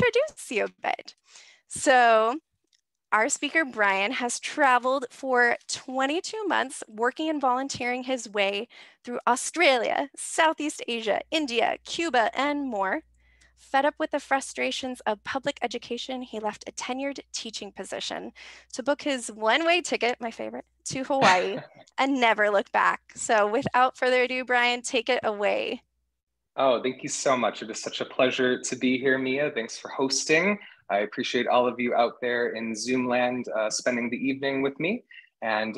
introduce you a bit. So our speaker, Brian, has traveled for 22 months working and volunteering his way through Australia, Southeast Asia, India, Cuba, and more. Fed up with the frustrations of public education, he left a tenured teaching position to book his one-way ticket, my favorite, to Hawaii and never look back. So without further ado, Brian, take it away. Oh, thank you so much. It is such a pleasure to be here, Mia. Thanks for hosting. I appreciate all of you out there in Zoom land spending the evening with me. And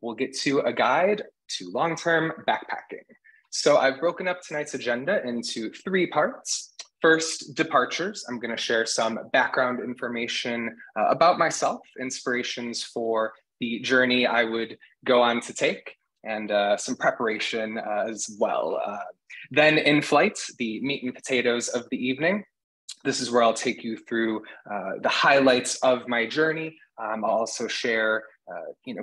we'll get to a guide to long-term backpacking. So I've broken up tonight's agenda into 3 parts. First, departures. I'm going to share some background information about myself, inspirations for the journey I would go on to take, and some preparation as well. Then in flight, the meat and potatoes of the evening. This is where I'll take you through the highlights of my journey. I'll also share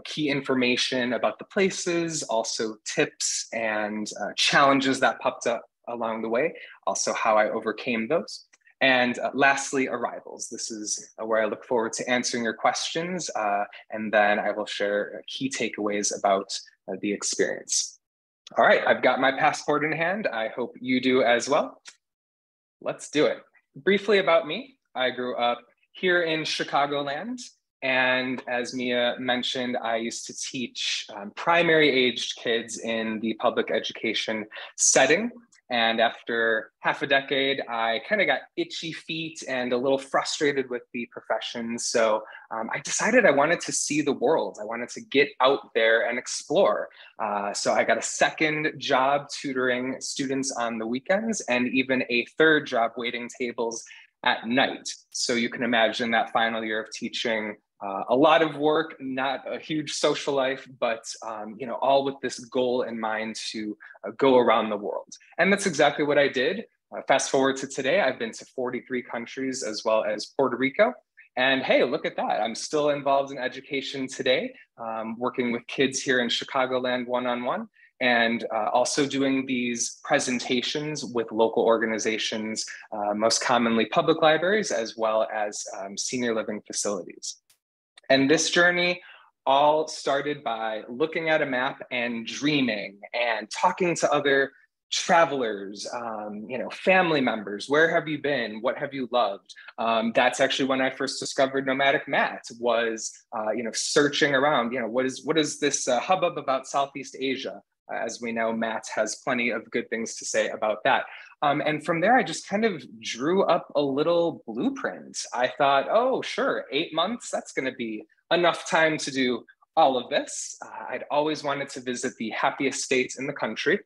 key information about the places, also tips and challenges that popped up along the way, also how I overcame those. And lastly, arrivals. This is where I look forward to answering your questions, and then I will share key takeaways about the experience. All right, I've got my passport in hand. I hope you do as well. Let's do it. Briefly about me, I grew up here in Chicagoland. And as Mia mentioned, I used to teach primary aged kids in the public education setting. And after half a decade, I kind of got itchy feet and a little frustrated with the profession. So I decided I wanted to see the world. I wanted to get out there and explore. So I got a second job tutoring students on the weekends, and even a third job waiting tables at night. So you can imagine that final year of teaching, a lot of work, not a huge social life, but all with this goal in mind to go around the world. And that's exactly what I did. Fast forward to today, I've been to 43 countries as well as Puerto Rico. And hey, look at that. I'm still involved in education today, working with kids here in Chicagoland one-on-one, and also doing these presentations with local organizations, most commonly public libraries, as well as senior living facilities. And this journey all started by looking at a map and dreaming and talking to other travelers, family members. Where have you been? What have you loved? That's actually when I first discovered Nomadic Matt, was searching around, what is this hubbub about Southeast Asia? As we know, Matt has plenty of good things to say about that. And from there, I just kind of drew up a little blueprint. I thought, oh, sure, 8 months, that's going to be enough time to do all of this. I'd always wanted to visit the happiest states in the country.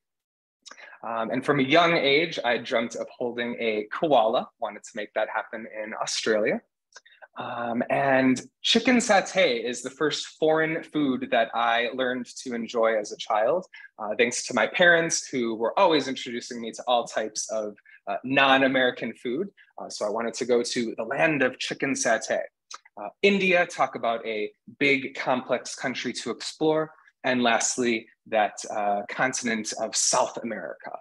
And from a young age, I dreamt of holding a koala, wanted to make that happen in Australia. And chicken satay is the first foreign food that I learned to enjoy as a child, thanks to my parents, who were always introducing me to all types of non-American food. So I wanted to go to the land of chicken satay. India, talk about a big, complex country to explore. And lastly, that continent of South America.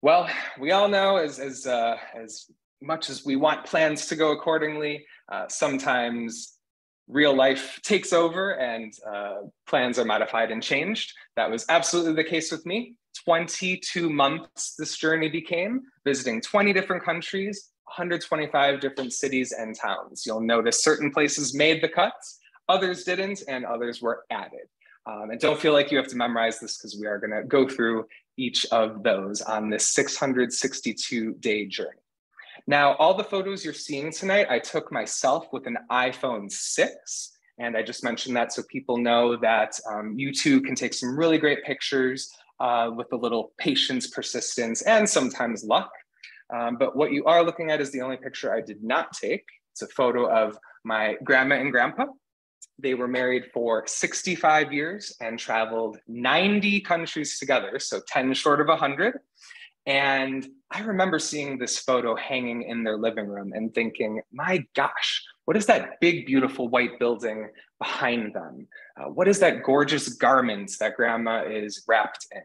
Well, we all know as much as we want plans to go accordingly, sometimes real life takes over and plans are modified and changed. That was absolutely the case with me. 22 months this journey became, visiting 20 different countries, 125 different cities and towns. You'll notice certain places made the cuts, others didn't, and others were added. And don't feel like you have to memorize this, because we are going to go through each of those on this 662-day journey. Now, all the photos you're seeing tonight, I took myself with an iPhone 6. And I just mentioned that so people know that you too can take some really great pictures with a little patience, persistence, and sometimes luck. But what you are looking at is the only picture I did not take. It's a photo of my grandma and grandpa. They were married for 65 years and traveled 90 countries together, so 10 short of 100. And I remember seeing this photo hanging in their living room and thinking, my gosh, what is that big, beautiful white building behind them? What is that gorgeous garment that grandma is wrapped in?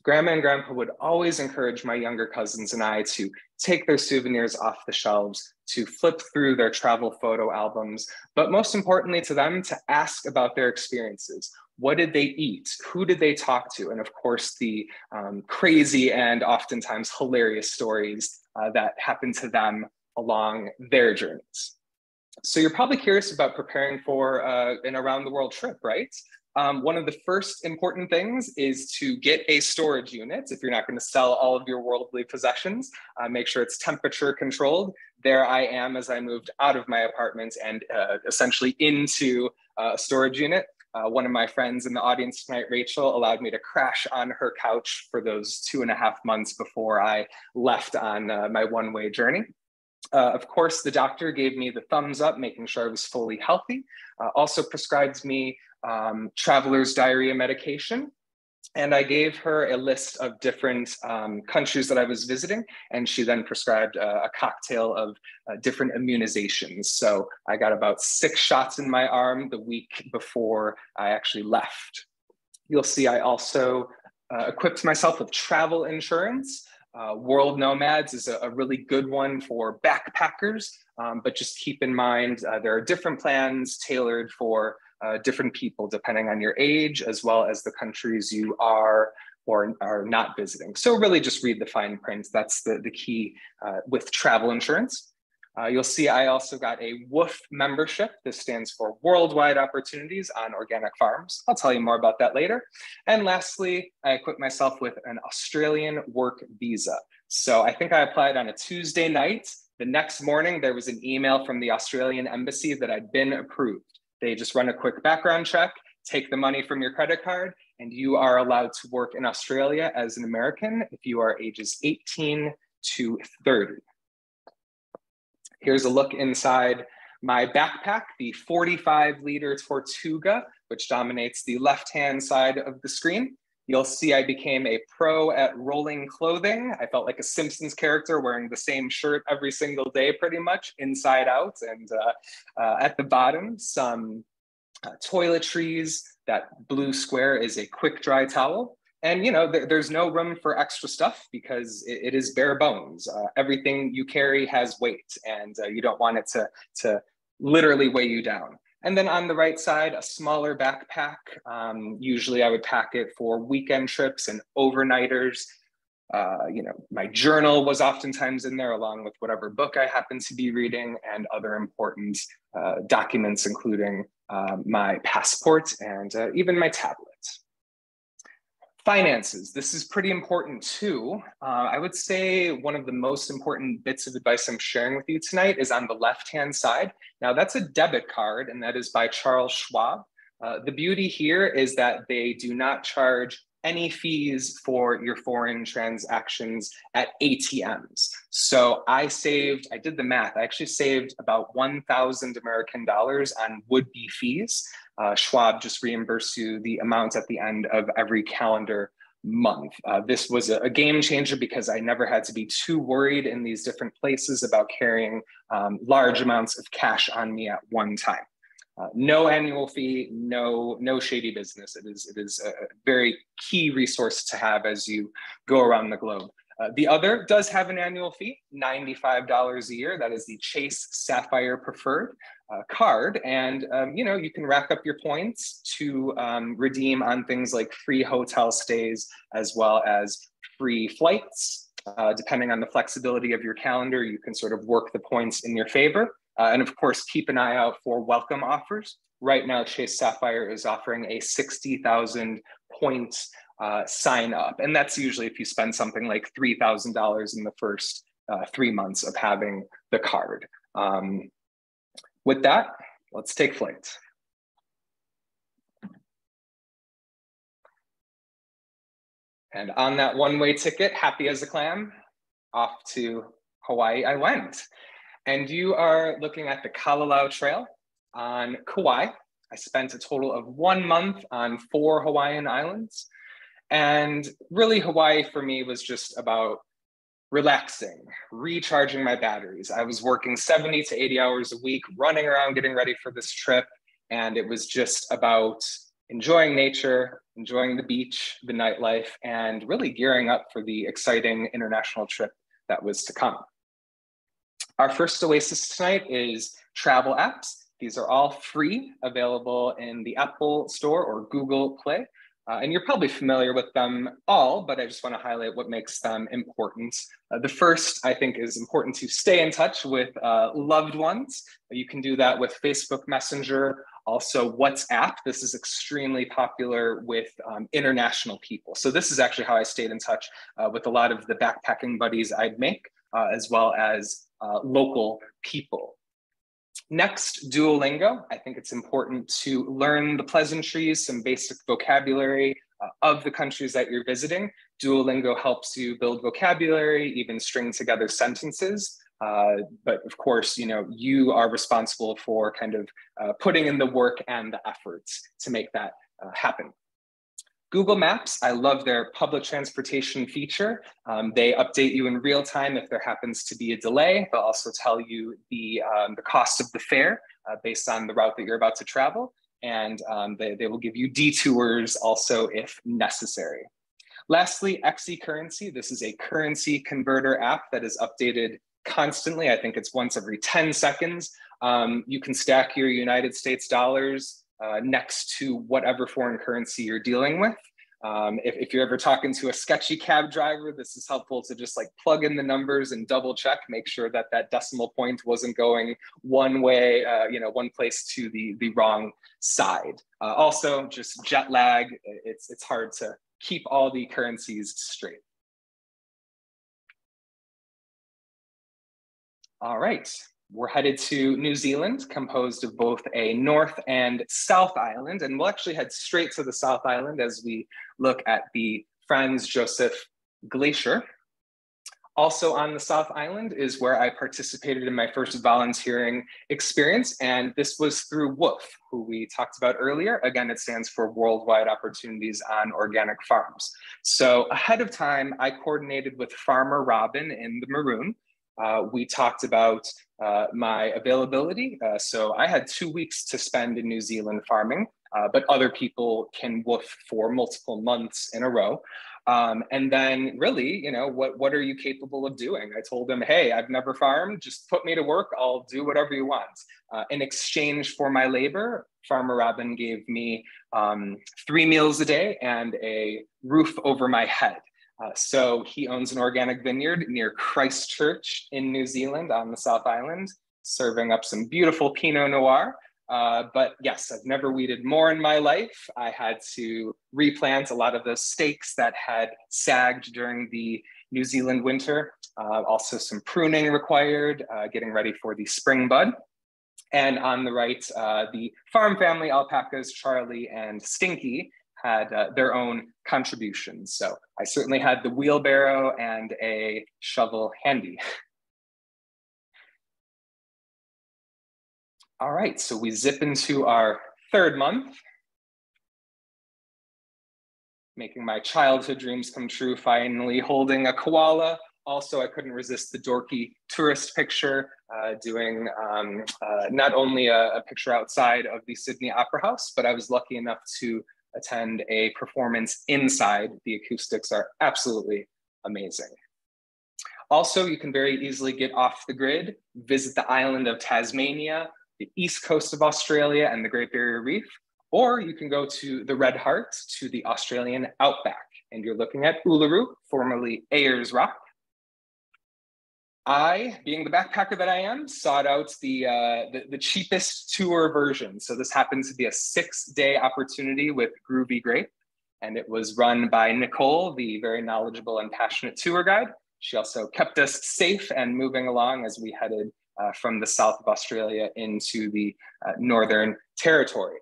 Grandma and Grandpa would always encourage my younger cousins and I to take their souvenirs off the shelves, to flip through their travel photo albums, but most importantly to them, to ask about their experiences. What did they eat? Who did they talk to? And of course, the crazy and oftentimes hilarious stories that happened to them along their journeys. So you're probably curious about preparing for an around the world trip, right? One of the first important things is to get a storage unit. If you're not going to sell all of your worldly possessions, make sure it's temperature controlled. There I am as I moved out of my apartment and essentially into a storage unit. One of my friends in the audience tonight, Rachel, allowed me to crash on her couch for those 2.5 months before I left on my one-way journey. Of course, the doctor gave me the thumbs up, making sure I was fully healthy. Also prescribed me traveler's diarrhea medication. And I gave her a list of different countries that I was visiting. And she then prescribed a cocktail of different immunizations. So I got about 6 shots in my arm the week before I actually left. You'll see I also equipped myself with travel insurance. World Nomads is a really good one for backpackers, but just keep in mind there are different plans tailored for different people depending on your age, as well as the countries you are or are not visiting. So really just read the fine print. That's the key with travel insurance. You'll see I also got a WOOF membership. This stands for Worldwide Opportunities on Organic Farms. I'll tell you more about that later. And lastly, I equipped myself with an Australian work visa. So I think I applied on a Tuesday night. The next morning, there was an email from the Australian embassy that I'd been approved. They just run a quick background check, take the money from your credit card, and you are allowed to work in Australia as an American if you are ages 18 to 30. Here's a look inside my backpack, the 45-liter Tortuga, which dominates the left-hand side of the screen. You'll see I became a pro at rolling clothing. I felt like a Simpsons character wearing the same shirt every single day, pretty much, inside out. And at the bottom, some toiletries. That blue square is a quick dry towel. And there's no room for extra stuff because it is bare bones. Everything you carry has weight, and you don't want it to literally weigh you down. And then on the right side, a smaller backpack. Usually I would pack it for weekend trips and overnighters. My journal was oftentimes in there along with whatever book I happened to be reading and other important documents, including my passport and even my tablet. Finances, this is pretty important too. I would say one of the most important bits of advice I'm sharing with you tonight is on the left-hand side. Now that's a debit card, and that is by Charles Schwab. The beauty here is that they do not charge any fees for your foreign transactions at ATMs. So I did the math, I actually saved about 1,000 American dollars on would-be fees. Schwab just reimburse you the amount at the end of every calendar month. This was a game changer because I never had to be too worried in these different places about carrying large amounts of cash on me at one time. No annual fee, no shady business. It is a very key resource to have as you go around the globe. The other does have an annual fee, $95 a year. That is the Chase Sapphire Preferred card. And, you can rack up your points to redeem on things like free hotel stays, as well as free flights. Depending on the flexibility of your calendar, you can sort of work the points in your favor. And of course, keep an eye out for welcome offers. Right now, Chase Sapphire is offering a 60,000 points sign up. And that's usually if you spend something like $3,000 in the first 3 months of having the card. With that, let's take flight. And on that one-way ticket, happy as a clam, off to Hawaii I went. And you are looking at the Kalalau Trail on Kauai. I spent a total of 1 month on 4 Hawaiian islands. And really, Hawaii for me was just about relaxing, recharging my batteries. I was working 70 to 80 hours a week, running around, getting ready for this trip. And it was just about enjoying nature, enjoying the beach, the nightlife, and really gearing up for the exciting international trip that was to come. Our first oasis tonight is travel apps. These are all free, available in the Apple Store or Google Play. And you're probably familiar with them all, but I just want to highlight what makes them important. The first, I think, is important to stay in touch with loved ones. You can do that with Facebook Messenger, also WhatsApp. This is extremely popular with international people. So this is actually how I stayed in touch with a lot of the backpacking buddies I'd make, as well as local people. Next, Duolingo. I think it's important to learn the pleasantries, some basic vocabulary of the countries that you're visiting. Duolingo helps you build vocabulary, even string together sentences. But of course, you are responsible for kind of putting in the work and the efforts to make that happen. Google Maps, I love their public transportation feature. They update you in real time if there happens to be a delay. They'll also tell you the cost of the fare based on the route that you're about to travel. And they will give you detours also if necessary. Lastly, XE Currency. This is a currency converter app that is updated constantly. I think it's once every 10 seconds. You can stack your United States dollars next to whatever foreign currency you're dealing with. If you're ever talking to a sketchy cab driver, this is helpful to just like plug in the numbers and double check, make sure that that decimal point wasn't going one way, one place to the wrong side. Also, just jet lag, it's hard to keep all the currencies straight. All right. We're headed to New Zealand, composed of both a North and South Island, and we'll actually head straight to the South Island as we look at the Franz Josef Glacier. Also on the South Island is where I participated in my first volunteering experience, and this was through WOOF, who we talked about earlier. Again, it stands for Worldwide Opportunities on Organic Farms. So ahead of time, I coordinated with Farmer Robin in the Maroon. We talked about my availability. So I had 2 weeks to spend in New Zealand farming, but other people can WOOF for multiple months in a row. And then really, what are you capable of doing? I told him, hey, I've never farmed, just put me to work, I'll do whatever you want. In exchange for my labor, Farmer Robin gave me 3 meals a day and a roof over my head. So he owns an organic vineyard near Christchurch in New Zealand on the South Island, serving up some beautiful Pinot Noir. But yes, I've never weeded more in my life. I had to replant a lot of the stakes that had sagged during the New Zealand winter. Also some pruning required, getting ready for the spring bud. And on the right, the farm family alpacas, Charlie and Stinky, had their own contributions. So I certainly had the wheelbarrow and a shovel handy. All right, so we zip into our 3rd month, making my childhood dreams come true, finally holding a koala. Also, I couldn't resist the dorky tourist picture, doing not only a picture outside of the Sydney Opera House, but I was lucky enough to attend a performance inside. The acoustics are absolutely amazing. Also, you can very easily get off the grid, visit the island of Tasmania, the east coast of Australia, and the Great Barrier Reef, or you can go to the Red Heart, to the Australian outback, and you're looking at Uluru, formerly Ayers Rock. I, being the backpacker that I am, sought out the cheapest tour version. So this happened to be a 6-day opportunity with Groovy Grape, and it was run by Nicole, the very knowledgeable and passionate tour guide. She also kept us safe and moving along as we headed from the south of Australia into the Northern Territory.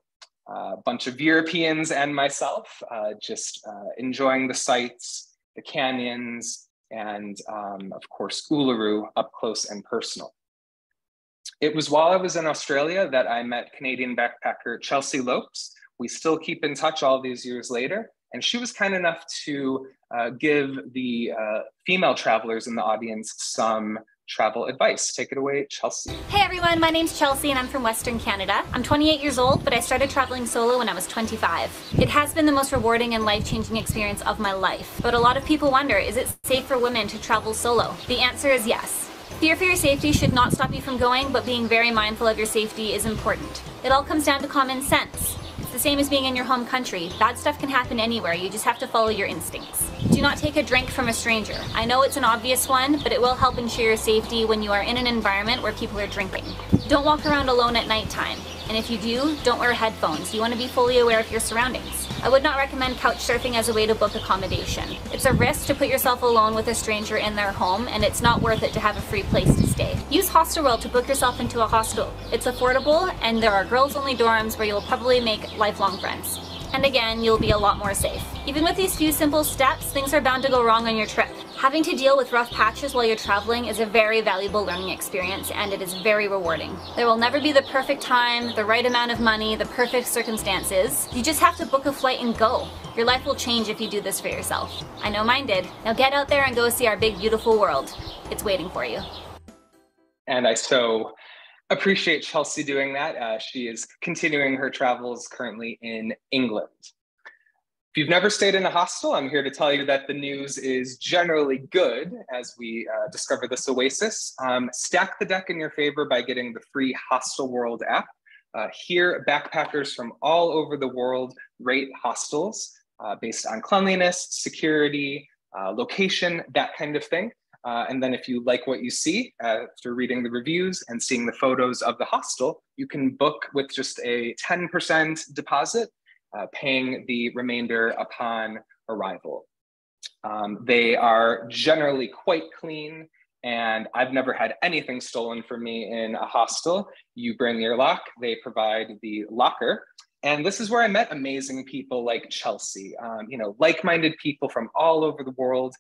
A bunch of Europeans and myself just enjoying the sights, the canyons, and of course, Uluru up close and personal. It was while I was in Australia that I met Canadian backpacker Chelsea Lopes. We still keep in touch all these years later, and she was kind enough to give the female travelers in the audience some travel advice. Take it away, Chelsea. Hey everyone, my name's Chelsea and I'm from Western Canada. I'm 28 years old, but I started traveling solo when I was 25. It has been the most rewarding and life-changing experience of my life. But a lot of people wonder, is it safe for women to travel solo? The answer is yes. Fear for your safety should not stop you from going, but being very mindful of your safety is important. It all comes down to common sense. It's the same as being in your home country. Bad stuff can happen anywhere, you just have to follow your instincts. Do not take a drink from a stranger. I know it's an obvious one, but it will help ensure your safety when you are in an environment where people are drinking. Don't walk around alone at nighttime. And if you do, don't wear headphones. You want to be fully aware of your surroundings. I would not recommend couch surfing as a way to book accommodation. It's a risk to put yourself alone with a stranger in their home, and it's not worth it to have a free place to stay. Use Hostelworld to book yourself into a hostel. It's affordable, and there are girls-only dorms where you'll probably make lifelong friends. And again, you'll be a lot more safe. Even with these few simple steps, things are bound to go wrong on your trip. Having to deal with rough patches while you're traveling is a very valuable learning experience, and it is very rewarding. There will never be the perfect time, the right amount of money, the perfect circumstances. You just have to book a flight and go. Your life will change if you do this for yourself. I know mine did. Now get out there and go see our big, beautiful world. It's waiting for you. And I so appreciate Chelsea doing that. She is continuing her travels currently in England. If you've never stayed in a hostel, I'm here to tell you that the news is generally good as we discover this oasis. Stack the deck in your favor by getting the free Hostelworld app. Here, backpackers from all over the world rate hostels based on cleanliness, security, location, that kind of thing. And then if you like what you see after reading the reviews and seeing the photos of the hostel, you can book with just a 10% deposit, paying the remainder upon arrival. They are generally quite clean, and I've never had anything stolen from me in a hostel. You bring your lock, they provide the locker. And this is where I met amazing people like Chelsea, like-minded people from all over the world.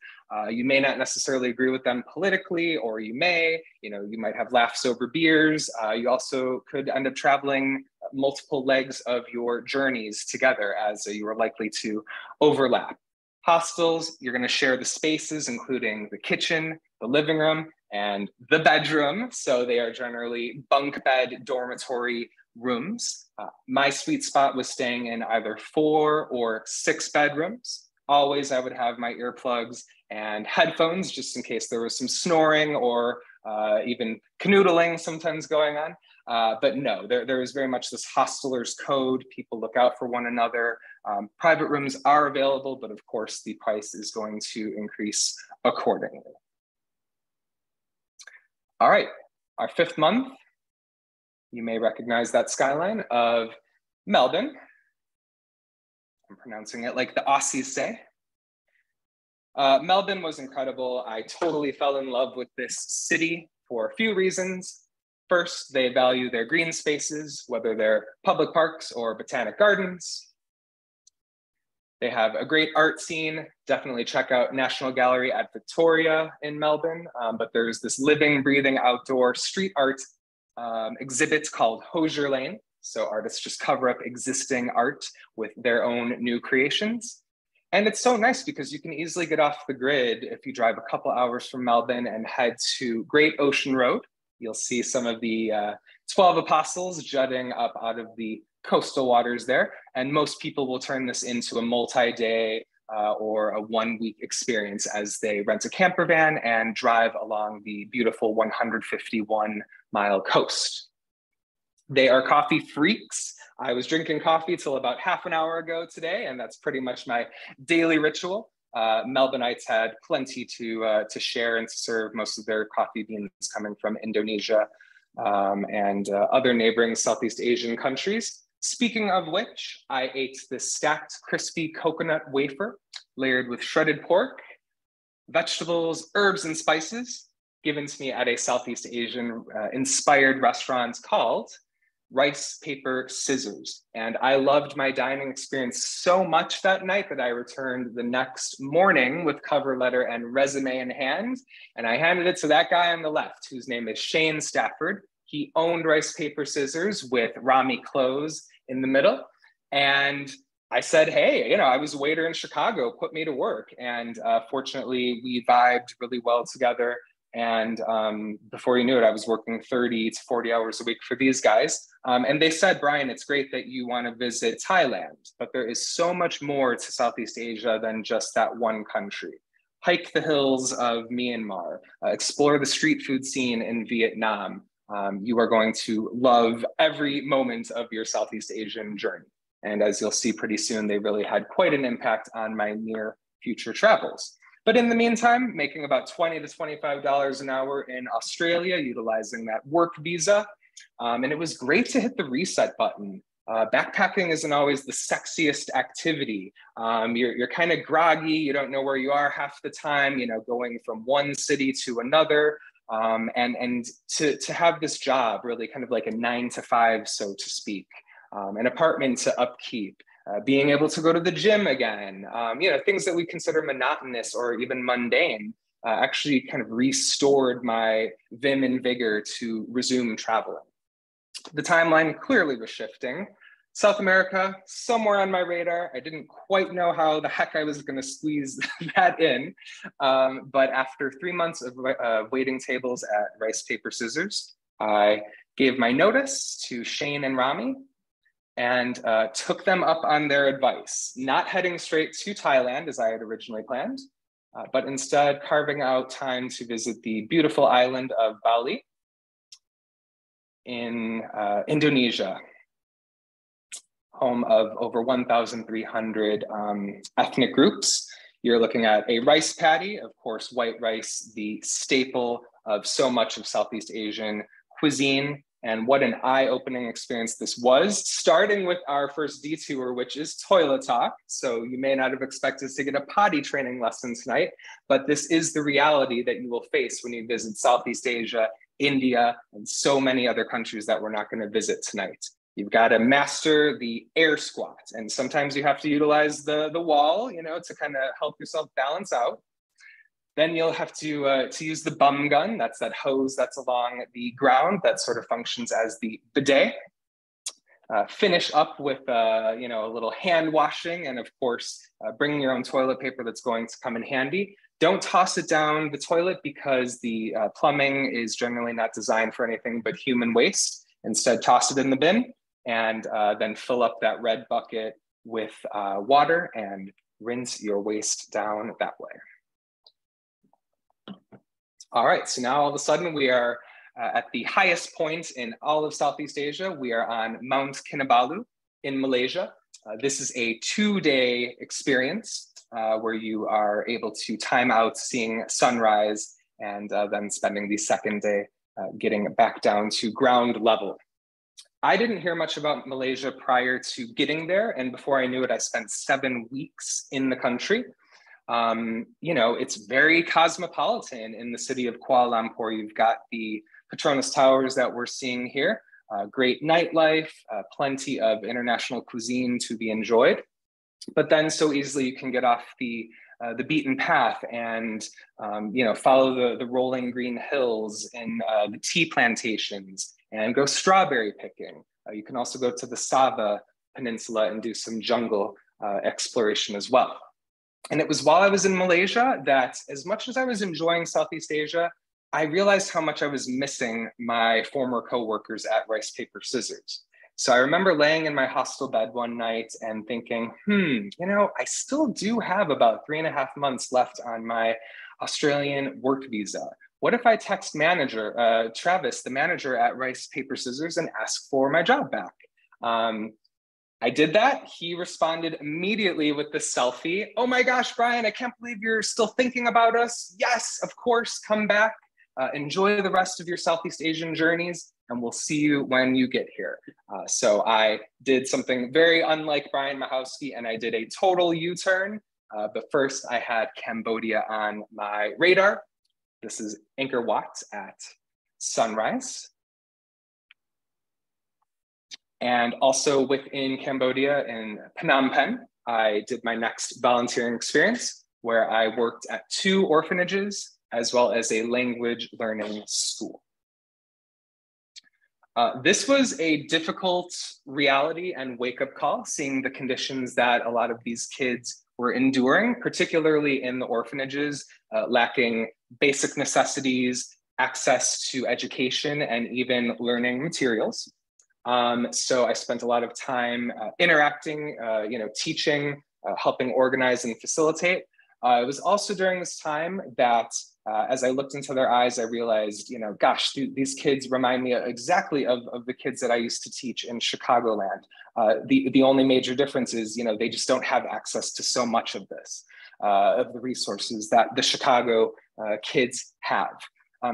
You may not necessarily agree with them politically, or you may, you might have laughs over beers. You also could end up traveling multiple legs of your journeys together, as you are likely to overlap. Hostels, you're gonna share the spaces, including the kitchen, the living room, and the bedroom. So they are generally bunk bed dormitory rooms. My sweet spot was staying in either 4 or 6 bedrooms. Always I would have my earplugs and headphones just in case there was some snoring or even canoodling sometimes going on. But no, there is very much this hostelers code. People look out for one another. Private rooms are available, but of course the price is going to increase accordingly. All right, our 5th month. You may recognize that skyline of Melbourne. I'm pronouncing it like the Aussies say. Melbourne was incredible. I totally fell in love with this city for a few reasons. First, they value their green spaces, whether they're public parks or botanic gardens. They have a great art scene. Definitely check out National Gallery at Victoria in Melbourne. But there's this living, breathing outdoor street art exhibit called Hosier Lane. So artists just cover up existing art with their own new creations. And it's so nice because you can easily get off the grid if you drive a couple hours from Melbourne and head to Great Ocean Road. You'll see some of the 12 apostles jutting up out of the coastal waters there. And most people will turn this into a multi-day or a 1-week experience as they rent a camper van and drive along the beautiful 151-mile coast. They are coffee freaks. I was drinking coffee till about half an hour ago today, and that's pretty much my daily ritual. Melbourneites had plenty to share and to serve, most of their coffee beans coming from Indonesia and other neighboring Southeast Asian countries. Speaking of which, I ate this stacked crispy coconut wafer layered with shredded pork, vegetables, herbs, and spices given to me at a Southeast Asian inspired restaurant called Rice, Paper, Scissors. And I loved my dining experience so much that night that I returned the next morning with cover letter and resume in hand. And I handed it to that guy on the left, whose name is Shane Stafford. He owned Rice, Paper, Scissors with Rami Clothes in the middle. And I said, hey, I was a waiter in Chicago, put me to work. And fortunately, we vibed really well together. And before you knew it, I was working 30 to 40 hours a week for these guys. And they said, Brian, it's great that you want to visit Thailand, but there is so much more to Southeast Asia than just that one country. Hike the hills of Myanmar, explore the street food scene in Vietnam. You are going to love every moment of your Southeast Asian journey. And as you'll see pretty soon, they really had quite an impact on my near future travels. But in the meantime, making about $20 to $25 an hour in Australia, utilizing that work visa. And it was great to hit the reset button. Backpacking isn't always the sexiest activity. You're kind of groggy, you don't know where you are half the time, you know, going from one city to another. And to have this job, really kind of like a 9 to 5, so to speak, an apartment to upkeep, being able to go to the gym again, you know, things that we consider monotonous or even mundane, actually kind of restored my vim and vigor to resume traveling. The timeline clearly was shifting. South America, somewhere on my radar. I didn't quite know how the heck I was going to squeeze that in. But after 3 months of waiting tables at Rice, Paper, Scissors, I gave my notice to Shane and Rami and took them up on their advice, not heading straight to Thailand as I had originally planned, but instead carving out time to visit the beautiful island of Bali in Indonesia, home of over 1,300 ethnic groups. You're looking at a rice paddy, of course, white rice, the staple of so much of Southeast Asian cuisine. And what an eye-opening experience this was, starting with our first detour, which is toilet talk. So you may not have expected to get a potty training lesson tonight, but this is the reality that you will face when you visit Southeast Asia, India, and so many other countries that we're not going to visit tonight. You've got to master the air squat, and sometimes you have to utilize the wall, you know, to kind of help yourself balance out. Then you'll have to use the bum gun. That's that hose that's along the ground that sort of functions as the bidet. Finish up with you know, a little hand washing, and of course, bringing your own toilet paper that's going to come in handy. Don't toss it down the toilet because the plumbing is generally not designed for anything but human waste. Instead, toss it in the bin and then fill up that red bucket with water and rinse your waste down that way. All right, so now all of a sudden we are at the highest point in all of Southeast Asia. We are on Mount Kinabalu in Malaysia. This is a 2-day experience where you are able to time out seeing sunrise and then spending the second day getting back down to ground level. I didn't hear much about Malaysia prior to getting there, and before I knew it, I spent 7 weeks in the country. You know, it's very cosmopolitan in the city of Kuala Lumpur. You've got the Petronas Towers that we're seeing here, great nightlife, plenty of international cuisine to be enjoyed. But then so easily you can get off the beaten path and you know, follow the rolling green hills and the tea plantations and go strawberry picking. You can also go to the Sabah Peninsula and do some jungle exploration as well. And it was while I was in Malaysia that, as much as I was enjoying Southeast Asia, I realized how much I was missing my former coworkers at Rice, Paper, Scissors. So I remember laying in my hostel bed one night and thinking, you know, I still do have about 3.5 months left on my Australian work visa. What if I text manager, Travis, the manager at Rice, Paper, Scissors, and ask for my job back? I did that. He responded immediately with the selfie. Oh my gosh, Brian, I can't believe you're still thinking about us. Yes, of course, come back. Enjoy the rest of your Southeast Asian journeys, and we'll see you when you get here. So I did something very unlike Brian Michalski, and I did a total U-turn. But first, I had Cambodia on my radar. This is Angkor Wat at sunrise. And also within Cambodia in Phnom Penh, I did my next volunteering experience where I worked at 2 orphanages as well as a language learning school. This was a difficult reality and wake-up call, seeing the conditions that a lot of these kids were enduring, particularly in the orphanages, lacking basic necessities, access to education, and even learning materials. So I spent a lot of time interacting, teaching, helping organize and facilitate. It was also during this time that as I looked into their eyes, I realized, gosh, these kids remind me exactly of the kids that I used to teach in Chicagoland. The only major difference is, they just don't have access to so much of this, of the resources that the Chicago kids have.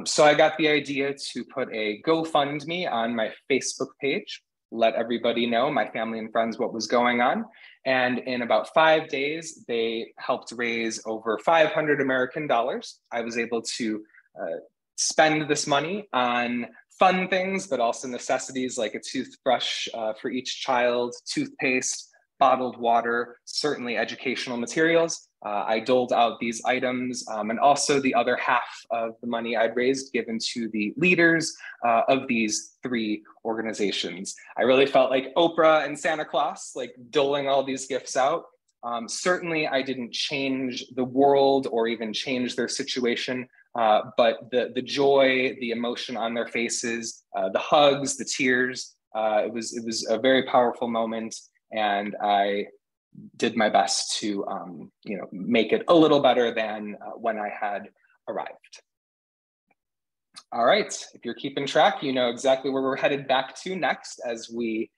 So I got the idea to put a GoFundMe on my Facebook page, let everybody know, my family and friends, what was going on. And in about 5 days, they helped raise over 500 American dollars. I was able to spend this money on fun things, but also necessities like a toothbrush for each child, toothpaste, bottled water, certainly educational materials. I doled out these items and also the other half of the money I'd raised given to the leaders of these 3 organizations. I really felt like Oprah and Santa Claus, like doling all these gifts out. Certainly I didn't change the world or even change their situation, but the joy, the emotion on their faces, the hugs, the tears, it was a very powerful moment. And I did my best to, make it a little better than when I had arrived. All right, if you're keeping track, you know exactly where we're headed back to next as we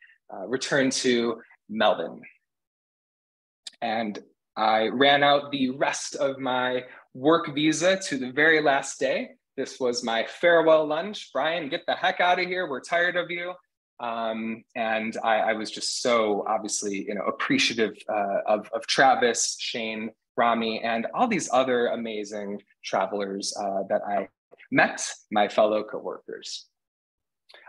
return to Melbourne. And I ran out the rest of my work visa to the very last day. This was my farewell lunch. Brian, get the heck out of here. We're tired of you. And I was just so obviously, appreciative of Travis, Shane, Rami, and all these other amazing travelers that I met, my fellow coworkers.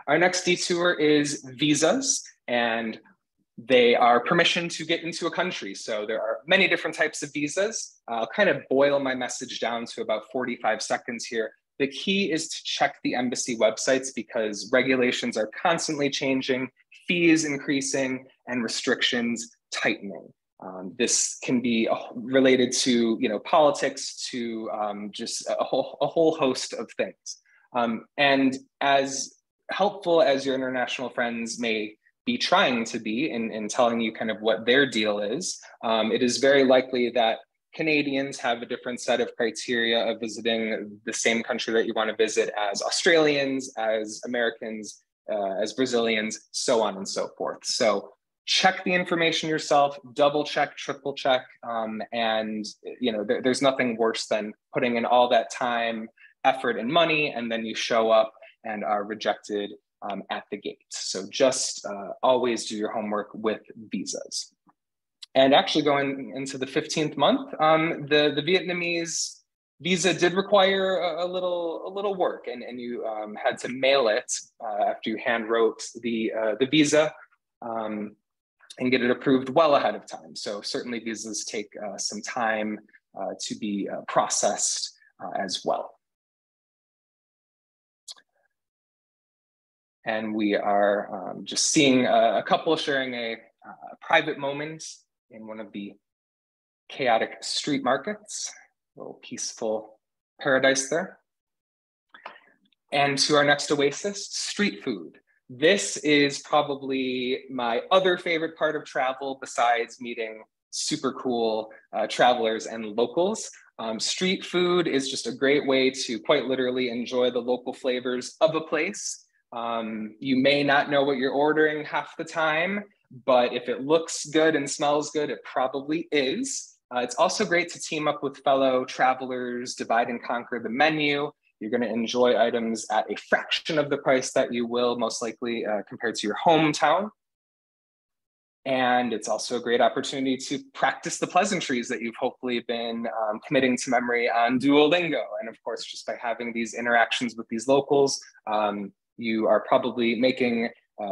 Our next detour is visas, and they are permission to get into a country. So there are many different types of visas. I'll kind of boil my message down to about 45 seconds here. The key is to check the embassy websites because regulations are constantly changing, fees increasing, and restrictions tightening. This can be related to politics, to just a whole host of things. And as helpful as your international friends may be trying to be in telling you kind of what their deal is, it is very likely that Canadians have a different set of criteria of visiting the same country that you want to visit as Australians, as Americans, as Brazilians, so on and so forth. So check the information yourself, double check, triple check, and there's nothing worse than putting in all that time, effort, and money, and then you show up and are rejected at the gate. So just always do your homework with visas. And actually going into the 15th month, the Vietnamese visa did require a little work, and you had to mail it after you hand wrote the visa and get it approved well ahead of time. So certainly visas take some time to be processed as well. And we are just seeing a couple sharing a private moment in one of the chaotic street markets, a little peaceful paradise there. And to our next oasis, street food. This is probably my other favorite part of travel besides meeting super cool travelers and locals. Street food is just a great way to quite literally enjoy the local flavors of a place. You may not know what you're ordering half the time, but if it looks good and smells good, it probably is. It's also great to team up with fellow travelers, divide and conquer the menu. You're going to enjoy items at a fraction of the price that you will most likely compared to your hometown. And it's also a great opportunity to practice the pleasantries that you've hopefully been committing to memory on Duolingo. And of course, just by having these interactions with these locals, you are probably making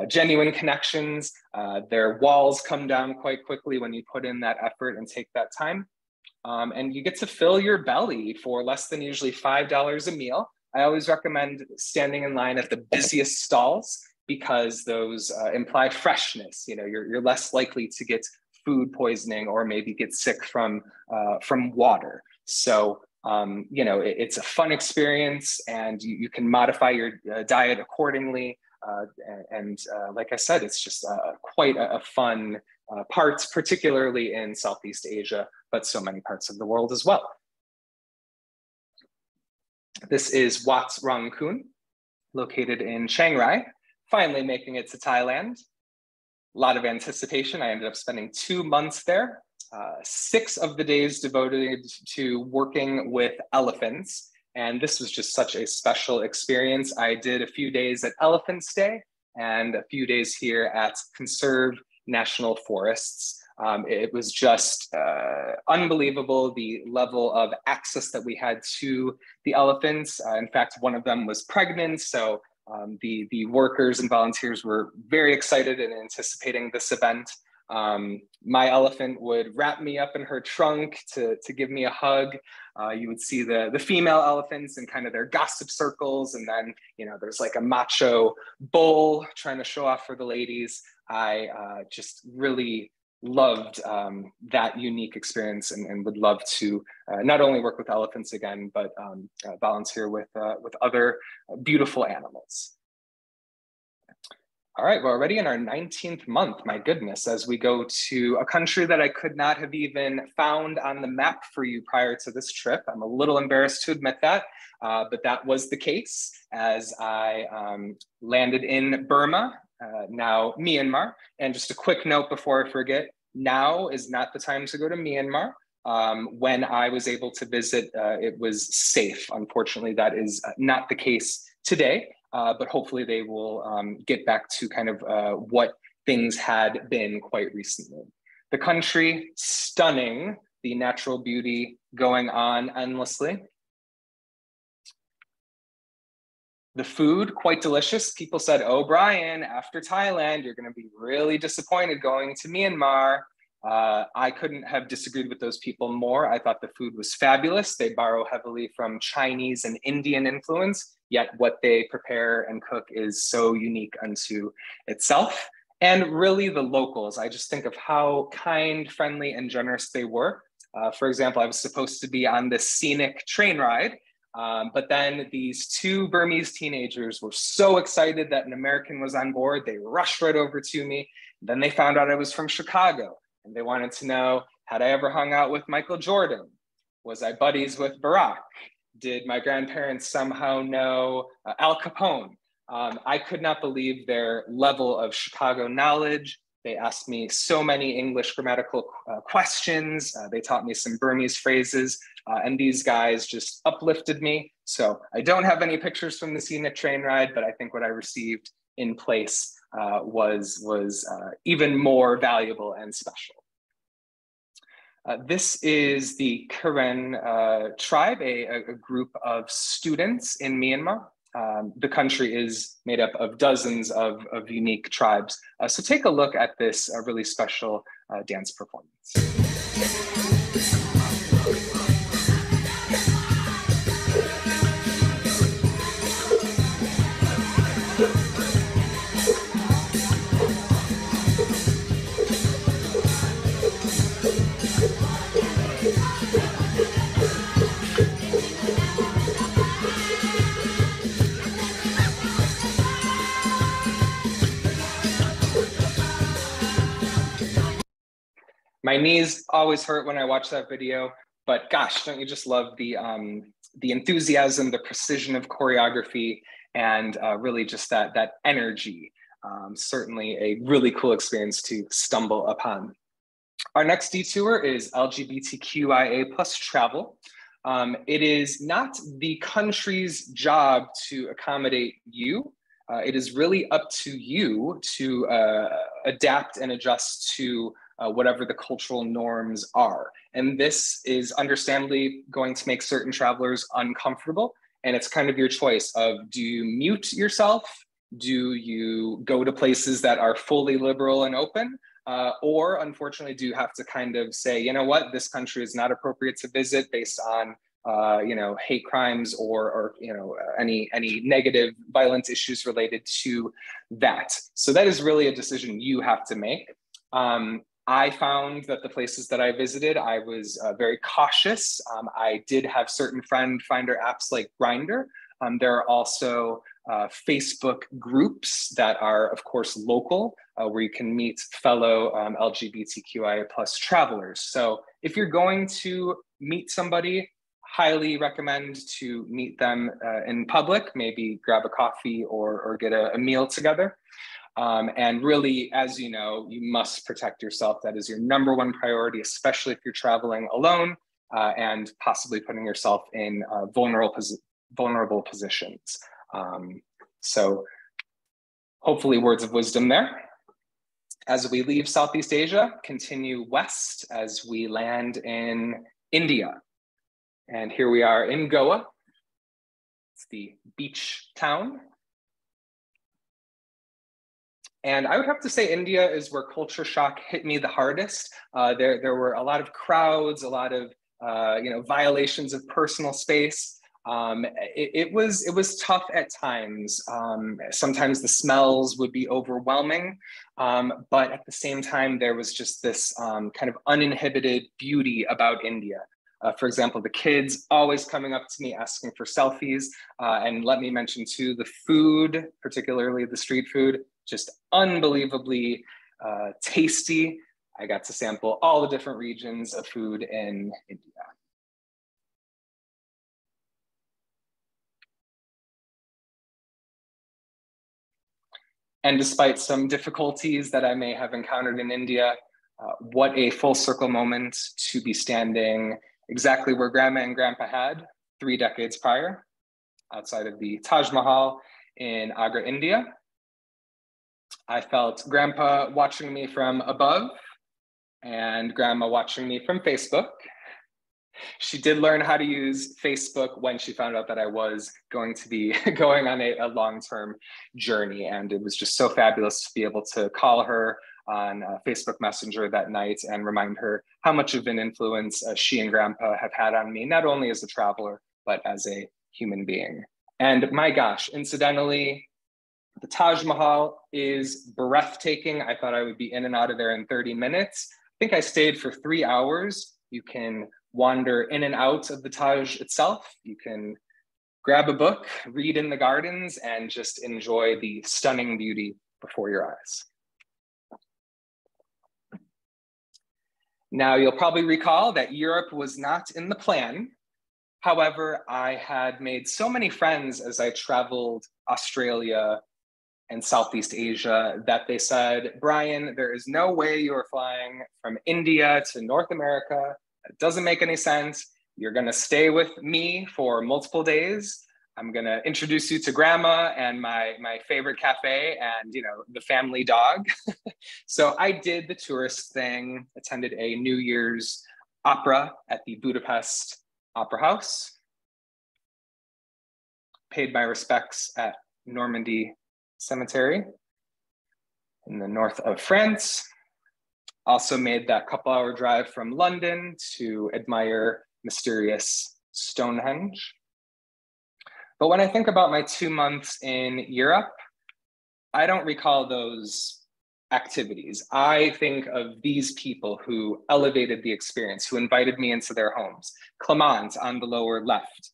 genuine connections. Their walls come down quite quickly when you put in that effort and take that time. And you get to fill your belly for less than usually $5 a meal. I always recommend standing in line at the busiest stalls because those imply freshness. You're less likely to get food poisoning or maybe get sick from water. So, it's a fun experience, and you can modify your diet accordingly. Like I said, it's just quite a fun part, particularly in Southeast Asia, but so many parts of the world as well. This is Wat Rang Khun, located in Chiang Rai, finally making it to Thailand. A lot of anticipation. I ended up spending 2 months there. 6 of the days devoted to working with elephants. And this was just such a special experience. I did a few days at Elephant Stay and a few days here at Conserve National Forests. It was just unbelievable, the level of access that we had to the elephants. In fact, one of them was pregnant. So the workers and volunteers were very excited and anticipating this event. My elephant would wrap me up in her trunk to give me a hug. You would see the female elephants in kind of their gossip circles. And then, there's like a macho bull trying to show off for the ladies. I just really loved that unique experience and would love to not only work with elephants again, but volunteer with other beautiful animals. All right, we're already in our 19th month, my goodness, as we go to a country that I could not have even found on the map for you prior to this trip. I'm a little embarrassed to admit that, but that was the case as I landed in Burma, now Myanmar. And just a quick note before I forget, now is not the time to go to Myanmar. When I was able to visit, it was safe. Unfortunately, that is not the case today. But hopefully they will get back to kind of what things had been quite recently. The country, stunning, the natural beauty going on endlessly. The food, quite delicious. People said, oh, Brian, after Thailand, you're gonna be really disappointed going to Myanmar. I couldn't have disagreed with those people more. I thought the food was fabulous. They borrow heavily from Chinese and Indian influence, yet what they prepare and cook is so unique unto itself. And really the locals, I just think of how kind, friendly, and generous they were. For example, I was supposed to be on this scenic train ride, but then these 2 Burmese teenagers were so excited that an American was on board, they rushed right over to me. Then they found out I was from Chicago, and they wanted to know, had I ever hung out with Michael Jordan? Was I buddies with Barack? Did my grandparents somehow know Al Capone? I could not believe their level of Chicago knowledge. They asked me so many English grammatical questions. They taught me some Burmese phrases, and these guys just uplifted me. So I don't have any pictures from the scenic train ride, but I think what I received in place was even more valuable and special. This is the Karen tribe, a group of students in Myanmar. The country is made up of dozens of unique tribes. So take a look at this really special dance performance. My knees always hurt when I watch that video, but gosh, don't you just love the enthusiasm, the precision of choreography, and really just that energy. Certainly a really cool experience to stumble upon. Our next detour is LGBTQIA+ travel. It is not the country's job to accommodate you. It is really up to you to adapt and adjust to whatever the cultural norms are. And this is understandably going to make certain travelers uncomfortable. And it's kind of your choice of, do you mute yourself? Do you go to places that are fully liberal and open? Or unfortunately, do you have to kind of say, you know what, this country is not appropriate to visit based on hate crimes or any negative violence issues related to that. So that is really a decision you have to make. I found that the places that I visited, I was very cautious. I did have certain friend finder apps like Grindr. There are also Facebook groups that are, of course, local, where you can meet fellow LGBTQIA plus travelers. So if you're going to meet somebody, highly recommend to meet them in public, maybe grab a coffee or get a meal together. And really, as you know, you must protect yourself. That is your number one priority, especially if you're traveling alone and possibly putting yourself in vulnerable positions. So hopefully words of wisdom there. As we leave Southeast Asia, continue west as we land in India. And here we are in Goa. It's the beach town. And I would have to say India is where culture shock hit me the hardest. There were a lot of crowds, a lot of violations of personal space. It was tough at times. Sometimes the smells would be overwhelming, but at the same time, there was just this kind of uninhibited beauty about India. For example, the kids always coming up to me asking for selfies. And let me mention too, the food, particularly the street food, just unbelievably tasty. I got to sample all the different regions of food in India. And despite some difficulties that I may have encountered in India, what a full circle moment to be standing exactly where Grandma and Grandpa had 3 decades prior, outside of the Taj Mahal in Agra, India. I felt Grandpa watching me from above and Grandma watching me from Facebook. She did learn how to use Facebook when she found out that I was going to be going on a long-term journey. And it was just so fabulous to be able to call her on Facebook Messenger that night and remind her how much of an influence she and Grandpa have had on me, not only as a traveler, but as a human being. And my gosh, incidentally, the Taj Mahal is breathtaking. I thought I would be in and out of there in 30 minutes. I think I stayed for 3 hours. You can wander in and out of the Taj itself. You can grab a book, read in the gardens, and just enjoy the stunning beauty before your eyes. Now, you'll probably recall that Europe was not in the plan. However, I had made so many friends as I traveled Australia and Southeast Asia that they said, Brian, there is no way you are flying from India to North America. It doesn't make any sense. You're gonna stay with me for multiple days. I'm gonna introduce you to Grandma and my favorite cafe and the family dog. So I did the tourist thing, attended a New Year's opera at the Budapest Opera House, paid my respects at Normandy Cemetery in the north of France. Also made that couple-hour drive from London to admire mysterious Stonehenge. But when I think about my 2 months in Europe, I don't recall those activities. I think of these people who elevated the experience, who invited me into their homes. Clement on the lower left.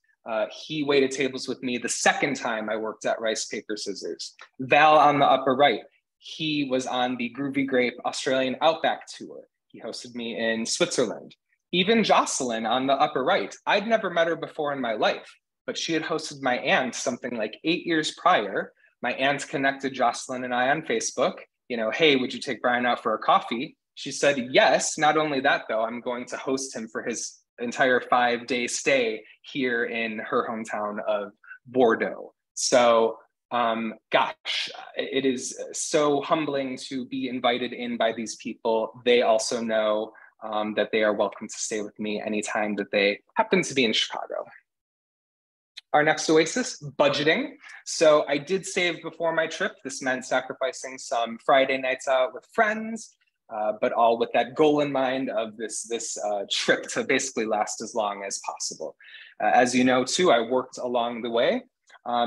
He waited tables with me the second time I worked at Rice Paper Scissors. Val on the upper right. He was on the Groovy Grape Australian Outback Tour. He hosted me in Switzerland. Even Jocelyn on the upper right. I'd never met her before in my life, but she had hosted my aunt something like 8 years prior. My aunt connected Jocelyn and I on Facebook. Hey, would you take Brian out for a coffee? She said, yes. Not only that, though, I'm going to host him for his entire 5-day stay here in her hometown of Bordeaux. So gosh, it is so humbling to be invited in by these people. They also know that they are welcome to stay with me anytime that they happen to be in Chicago. Our next oasis, budgeting. So I did save before my trip. This meant sacrificing some Friday nights out with friends, but all with that goal in mind of this trip to basically last as long as possible. As you know, too, I worked along the way.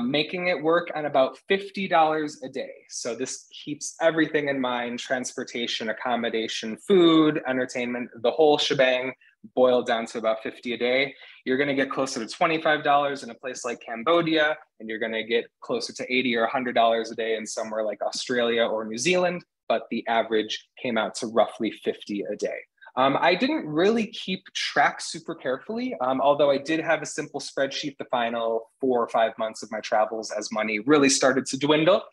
making it work on about $50 a day. So this keeps everything in mind: transportation, accommodation, food, entertainment, the whole shebang, boiled down to about 50 a day. You're going to get closer to $25 in a place like Cambodia, and you're going to get closer to $80 or $100 a day in somewhere like Australia or New Zealand, but the average came out to roughly 50 a day. I didn't really keep track super carefully, although I did have a simple spreadsheet the final 4 or 5 months of my travels as money really started to dwindle.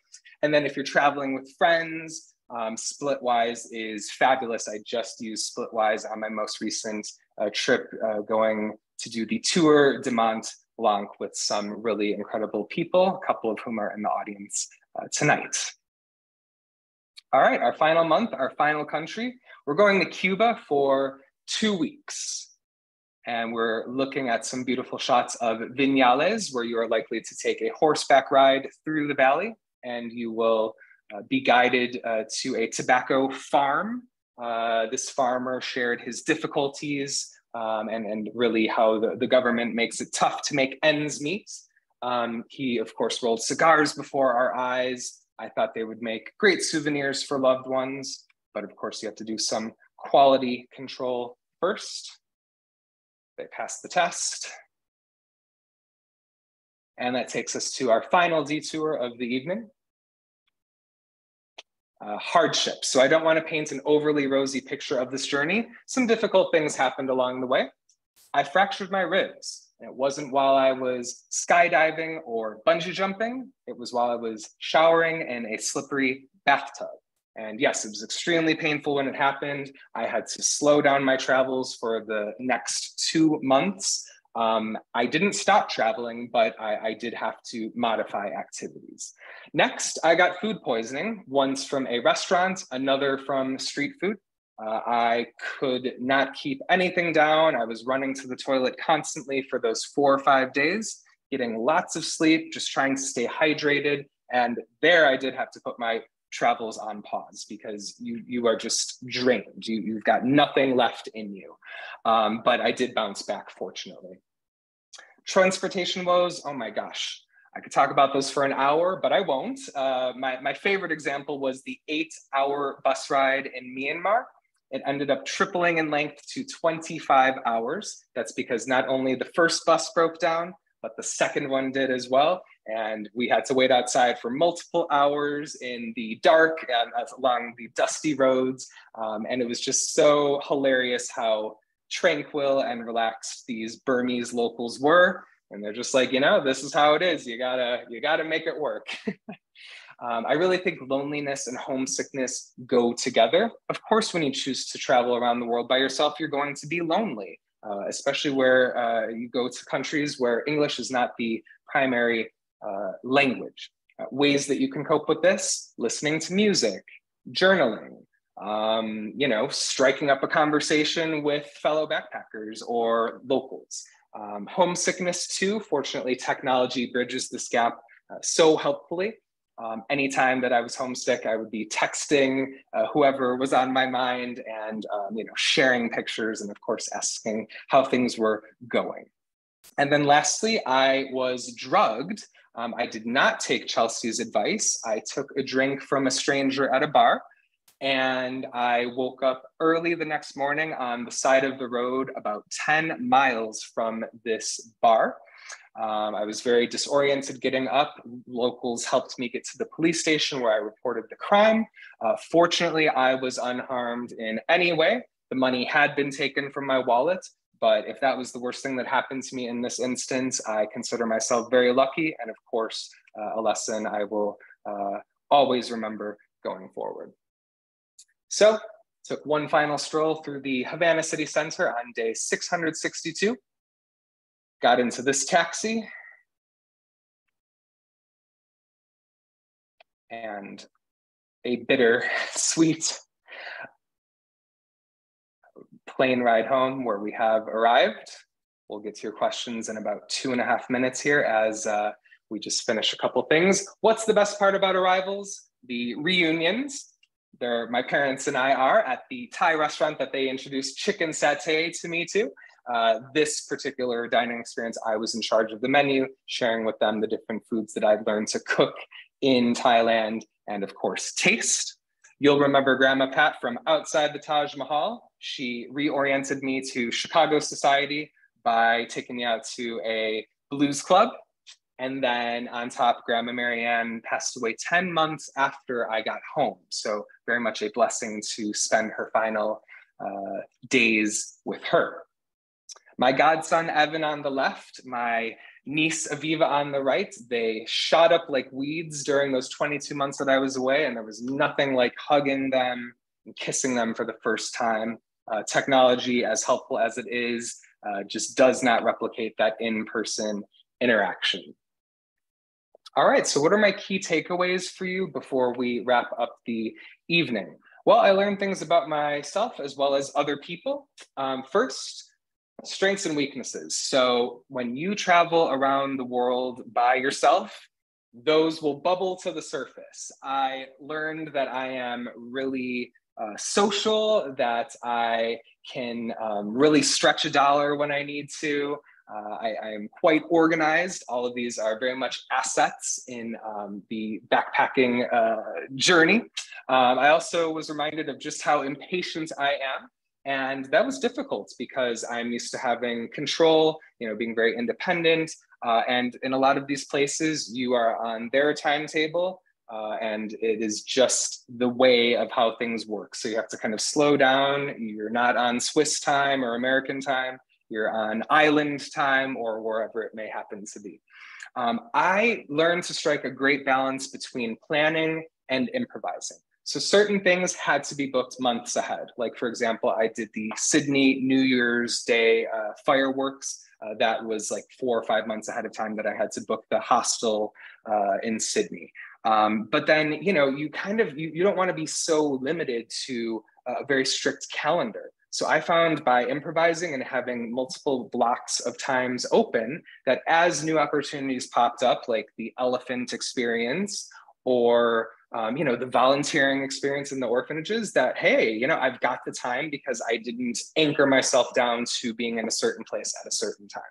And then if you're traveling with friends, Splitwise is fabulous. I just used Splitwise on my most recent trip, going to do the Tour de Mont Blanc with some really incredible people, a couple of whom are in the audience tonight. All right, our final month, our final country. We're going to Cuba for 2 weeks. And we're looking at some beautiful shots of Viñales, where you are likely to take a horseback ride through the valley, and you will be guided to a tobacco farm. This farmer shared his difficulties and really how the government makes it tough to make ends meet. He, of course, rolled cigars before our eyes. I thought they would make great souvenirs for loved ones, but of course you have to do some quality control first. They passed the test. And that takes us to our final detour of the evening. Hardships. So I don't want to paint an overly rosy picture of this journey. Some difficult things happened along the way. I fractured my ribs. It wasn't while I was skydiving or bungee jumping. It was while I was showering in a slippery bathtub. And yes, it was extremely painful when it happened. I had to slow down my travels for the next 2 months. I didn't stop traveling, but I did have to modify activities. Next, I got food poisoning, once from a restaurant, another from street food. I could not keep anything down. I was running to the toilet constantly for those 4 or 5 days, getting lots of sleep, just trying to stay hydrated. And there I did have to put my travels on pause because you are just drained. You've got nothing left in you. But I did bounce back, fortunately. Transportation woes, oh my gosh. I could talk about those for an hour, but I won't. My favorite example was the 8-hour bus ride in Myanmar. It ended up tripling in length to 25 hours. That's because not only the first bus broke down, but the second one did as well. And we had to wait outside for multiple hours in the dark and along the dusty roads. And it was just so hilarious how tranquil and relaxed these Burmese locals were. And they're just like, you know, this is how it is. You gotta make it work. I really think loneliness and homesickness go together. Of course, when you choose to travel around the world by yourself, you're going to be lonely, especially where you go to countries where English is not the primary language. Ways that you can cope with this: listening to music, journaling, you know, striking up a conversation with fellow backpackers or locals. Homesickness too, fortunately, technology bridges this gap so helpfully. Anytime that I was homesick, I would be texting whoever was on my mind and you know, sharing pictures and of course asking how things were going. And then lastly, I was drugged. I did not take Chelsea's advice. I took a drink from a stranger at a bar, and I woke up early the next morning on the side of the road about 10 miles from this bar. I was very disoriented getting up. Locals helped me get to the police station where I reported the crime. Fortunately, I was unharmed in any way. The money had been taken from my wallet, but if that was the worst thing that happened to me in this instance, I consider myself very lucky, and of course, a lesson I will always remember going forward. So, took one final stroll through the Havana city center on day 662. Got into this taxi, and a bitter, sweet plane ride home where we have arrived. We'll get to your questions in about 2.5 minutes here as we just finish a couple things. What's the best part about arrivals? The reunions. My parents and I are at the Thai restaurant that they introduced chicken satay to me to. this particular dining experience, I was in charge of the menu, sharing with them the different foods that I've learned to cook in Thailand, and of course, taste. You'll remember Grandma Pat from outside the Taj Mahal. She reoriented me to Chicago society by taking me out to a blues club. And then on top, Grandma Marianne passed away 10 months after I got home. So very much a blessing to spend her final days with her. My godson, Evan, on the left, my niece, Aviva, on the right, they shot up like weeds during those 22 months that I was away, and there was nothing like hugging them and kissing them for the first time. Technology, as helpful as it is, just does not replicate that in-person interaction. All right, so what are my key takeaways for you before we wrap up the evening? Well, I learned things about myself as well as other people. First, strengths and weaknesses. So when you travel around the world by yourself, those will bubble to the surface. I learned that I am really social, that I can really stretch a dollar when I need to. I am quite organized. All of these are very much assets in the backpacking journey. I also was reminded of just how impatient I am. And that was difficult because I'm used to having control, being very independent. And in a lot of these places, you are on their timetable, and it is just the way of how things work. So you have to kind of slow down. You're not on Swiss time or American time. You're on island time or wherever it may happen to be. I learned to strike a great balance between planning and improvising. So certain things had to be booked months ahead. Like, for example, I did the Sydney New Year's Day fireworks. That was like 4 or 5 months ahead of time that I had to book the hostel in Sydney. But then, you don't want to be so limited to a very strict calendar. So I found by improvising and having multiple blocks of times open that as new opportunities popped up, like the elephant experience or the volunteering experience in the orphanages, that, hey, I've got the time because I didn't anchor myself down to being in a certain place at a certain time.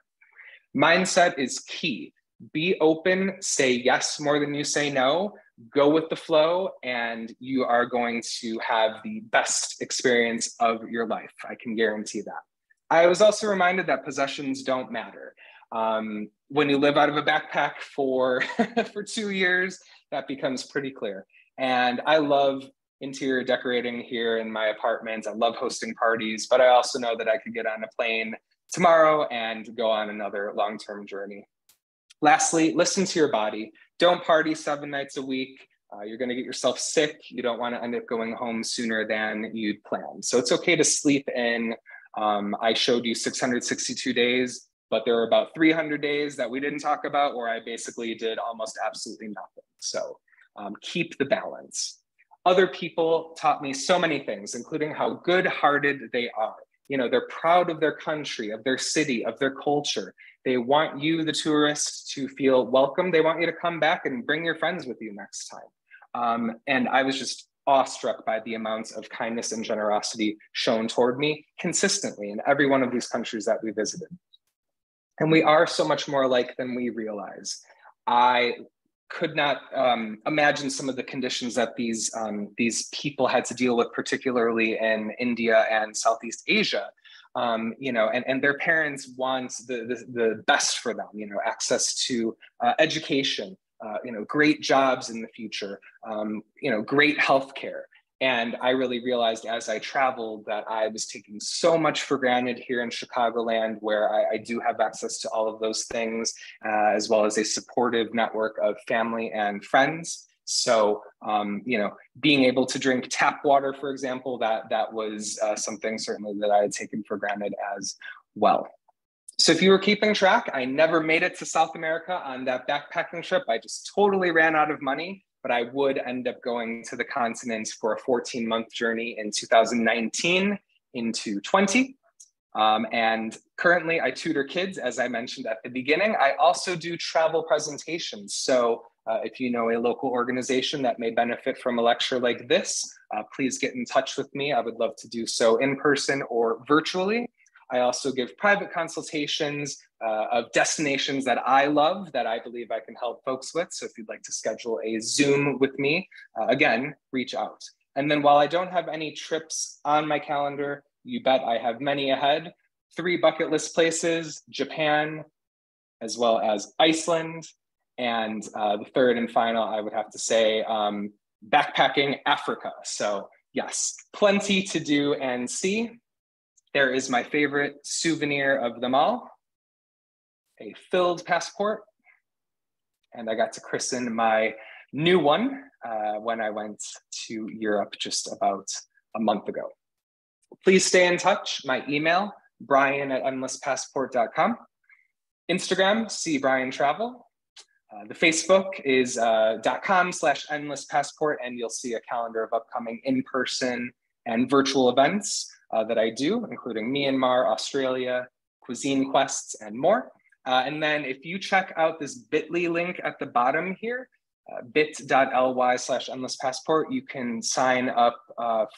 Mindset is key. Be open, say yes more than you say no, go with the flow, and you are going to have the best experience of your life. I can guarantee that. I was also reminded that possessions don't matter. When you live out of a backpack for 2 years, that becomes pretty clear. And I love interior decorating here in my apartment. I love hosting parties, but I also know that I could get on a plane tomorrow and go on another long-term journey. Lastly, listen to your body. Don't party 7 nights a week. You're going to get yourself sick. You don't want to end up going home sooner than you'd planned. So it's okay to sleep in. I showed you 662 days, but there were about 300 days that we didn't talk about where I basically did almost absolutely nothing. So keep the balance. Other people taught me so many things, including how good-hearted they are. They're proud of their country, of their city, of their culture. They want you, the tourist, to feel welcome. They want you to come back and bring your friends with you next time. And I was just awestruck by the amounts of kindness and generosity shown toward me consistently in every one of these countries that we visited. And we are so much more alike than we realize. I could not imagine some of the conditions that these people had to deal with, particularly in India and Southeast Asia. And their parents want the best for them, access to education, great jobs in the future, great healthcare. And I really realized as I traveled that I was taking so much for granted here in Chicagoland, where I do have access to all of those things, as well as a supportive network of family and friends. So, being able to drink tap water, for example, that was something certainly that I had taken for granted as well. So if you were keeping track, I never made it to South America on that backpacking trip. I just totally ran out of money. But I would end up going to the continent for a 14-month journey in 2019 into 20. And currently I tutor kids, as I mentioned at the beginning. I also do travel presentations. So if you know a local organization that may benefit from a lecture like this, please get in touch with me. I would love to do so in person or virtually. I also give private consultations of destinations that I love, that I believe I can help folks with. So if you'd like to schedule a Zoom with me, again, reach out. And then while I don't have any trips on my calendar, you bet I have many ahead. 3 bucket list places: Japan, as well as Iceland. And the third and final, I would have to say, backpacking Africa. So yes, plenty to do and see. There is my favorite souvenir of them all, a filled passport. And I got to christen my new one when I went to Europe just about a month ago. Please stay in touch. My email, brian@endlesspassport.com. Instagram, see Brian Travel. The Facebook is .com/endlesspassport, and you'll see a calendar of upcoming in-person and virtual events that I do, including Myanmar, Australia, cuisine quests, and more. And then if you check out this bit.ly link at the bottom here, bit.ly/endlesspassport, you can sign up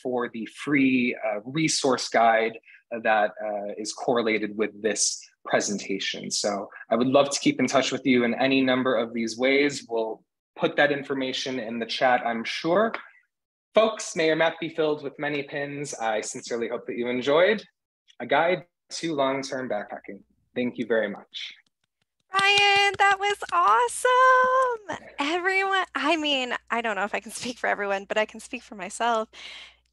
for the free resource guide that is correlated with this presentation. So I would love to keep in touch with you in any number of these ways. We'll put that information in the chat, I'm sure. Folks, may your map be filled with many pins. I sincerely hope that you enjoyed a guide to long-term backpacking. Thank you very much. Ryan, that was awesome. Everyone, I mean, I don't know if I can speak for everyone, but I can speak for myself.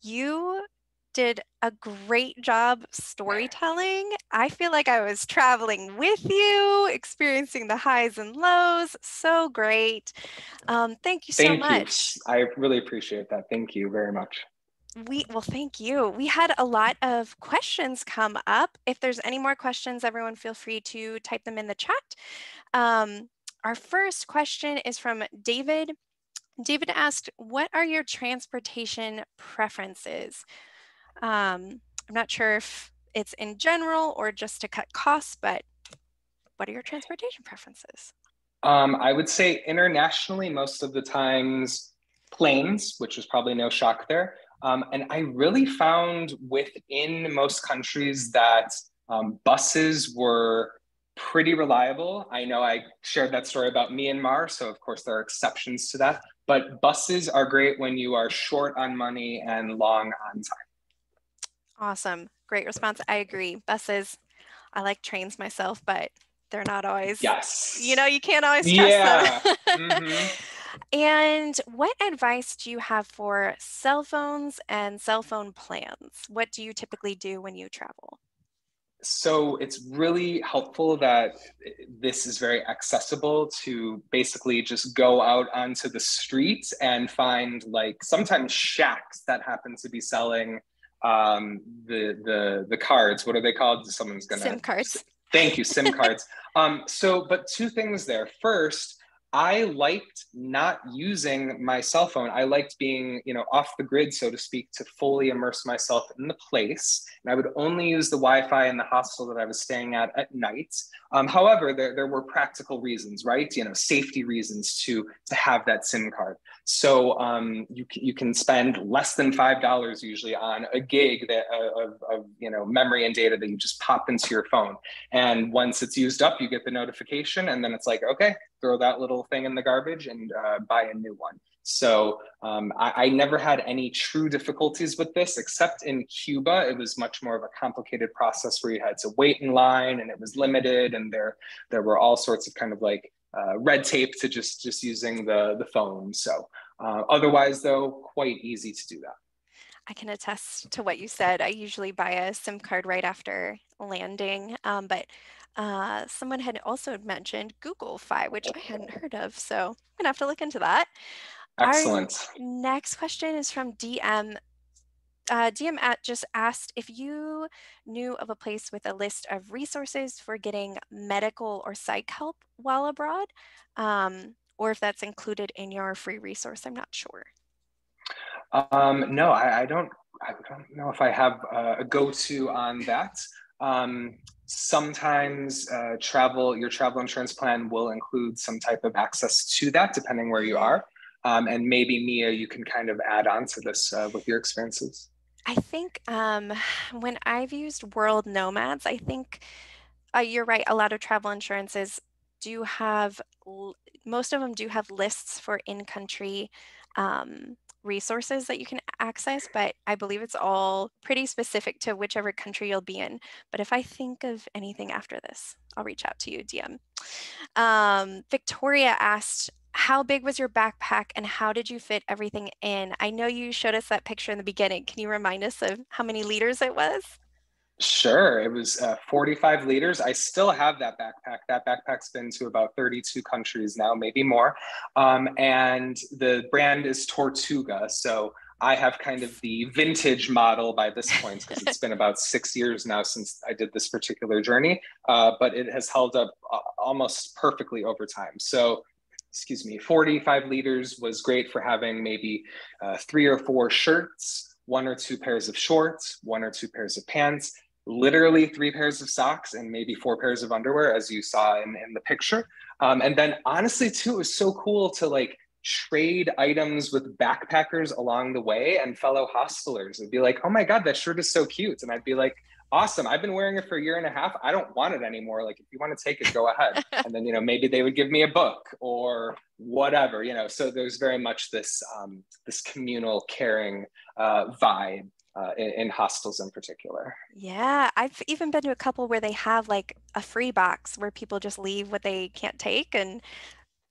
You did a great job storytelling. I feel like I was traveling with you, experiencing the highs and lows. So great. Thank you so much. I really appreciate that. Thank you very much. Well, thank you. We had a lot of questions come up. If there's any more questions, everyone feel free to type them in the chat. Our first question is from David. David asked, what are your transportation preferences? I'm not sure if it's in general or just to cut costs, but what are your transportation preferences? I would say internationally, most of the times planes, which is probably no shock there. And I really found within most countries that buses were pretty reliable. I know I shared that story about Myanmar, so of course there are exceptions to that, but buses are great when you are short on money and long on time. Awesome. Great response. I agree. Buses, I like trains myself, but they're not always, yes, you can't always trust them. Mm-hmm. And what advice do you have for cell phones and cell phone plans? What do you typically do when you travel? So it's really helpful that this is very accessible to basically just go out onto the streets and find sometimes shacks that happen to be selling the cards. What are they called? Someone's gonna SIM cards. Thank you, SIM cards. But 2 things there. First, I liked not using my cell phone. I liked being, off the grid, so to speak, to fully immerse myself in the place. And I would only use the Wi-Fi in the hostel that I was staying at night. However, there were practical reasons, right? Safety reasons to have that SIM card. So you can spend less than $5 usually on a gig of memory and data that you just pop into your phone. And once it's used up, you get the notification, and then it's like, okay, throw that little thing in the garbage and buy a new one. So I never had any true difficulties with this, except in Cuba. It was much more of a complicated process where you had to wait in line, and it was limited, and there were all sorts of kind of red tape to just using the phone. So otherwise, though, quite easy to do that. I can attest to what you said. I usually buy a SIM card right after landing, but someone had also mentioned Google Fi, which I hadn't heard of, so I'm gonna have to look into that. Excellent. Our next question is from DM. DM just asked if you knew of a place with a list of resources for getting medical or psych help while abroad, or if that's included in your free resource. I'm not sure. No, I don't know if I have a go-to on that. Sometimes your travel insurance plan will include some type of access to that, depending where you are. And maybe Mia, you can kind of add on to this with your experiences. I think when I've used World Nomads, I think you're right. A lot of travel insurances do have, most of them do have lists for in-country resources that you can access, but I believe it's all pretty specific to whichever country you'll be in. But if I think of anything after this, I'll reach out to you, DM. Victoria asked, how big was your backpack and how did you fit everything in? I know you showed us that picture in the beginning. Can you remind us of how many liters it was? Sure. It was 45 liters. I still have that backpack. That backpack's been to about 32 countries now, maybe more. And the brand is Tortuga. So I have kind of the vintage model by this point because it's been about 6 years now since I did this particular journey. But it has held up almost perfectly over time. So, excuse me, 45 liters was great for having maybe 3 or 4 shirts, 1 or 2 pairs of shorts, 1 or 2 pairs of pants, literally 3 pairs of socks, and maybe 4 pairs of underwear, as you saw in the picture. And then honestly, too, it was so cool to like trade items with backpackers along the way and fellow hostelers. It'd be like, oh my God, that shirt is so cute. And I'd be like, awesome. I've been wearing it for a year and a half. I don't want it anymore. Like, if you want to take it, go ahead. And then, maybe they would give me a book or whatever, so there's very much this, this communal caring vibe in hostels in particular. Yeah, I've even been to a couple where they have like a free box where people just leave what they can't take, and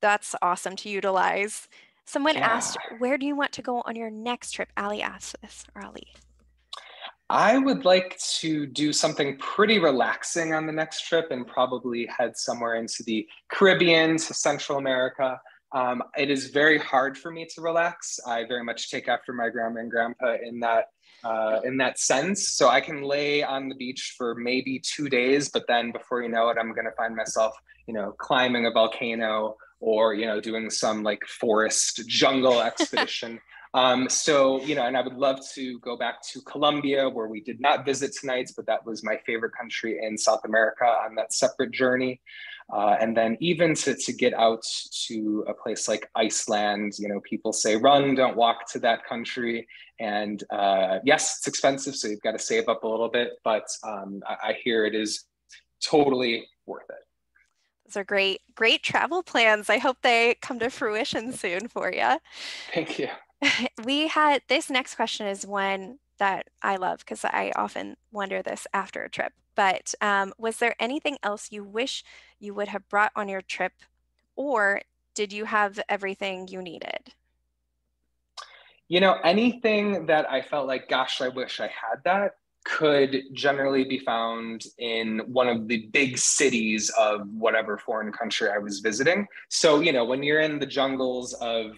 that's awesome to utilize. Someone Yeah. asked, where do you want to go on your next trip? Ali asked this, or Ali. I would like to do something pretty relaxing on the next trip and probably head somewhere into the Caribbean, to Central America. It is very hard for me to relax. I very much take after my grandma and grandpa in that sense. So I can lay on the beach for maybe 2 days, but then before you know it, I'm going to find myself, climbing a volcano or, doing some like forest jungle expedition. So, and I would love to go back to Colombia, where we did not visit tonight, but that was my favorite country in South America on that separate journey. And then even to get out to a place like Iceland, people say run, don't walk to that country. And yes, it's expensive, so you've got to save up a little bit, but I hear it is totally worth it. Those are great, great travel plans. I hope they come to fruition soon for you. Thank you. This next question is one that I love because I often wonder this after a trip. But was there anything else you wish you would have brought on your trip, or did you have everything you needed? Anything that I felt like, gosh, I wish I had that, could generally be found in one of the big cities of whatever foreign country I was visiting. So, when you're in the jungles of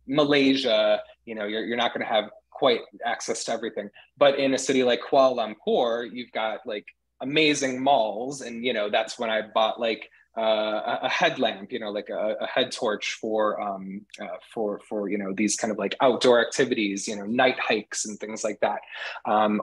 Malaysia, you're not going to have quite access to everything. But in a city like Kuala Lumpur, you've got like amazing malls, and that's when I bought like a headlamp, like a head torch for these kind of like outdoor activities, night hikes and things like that,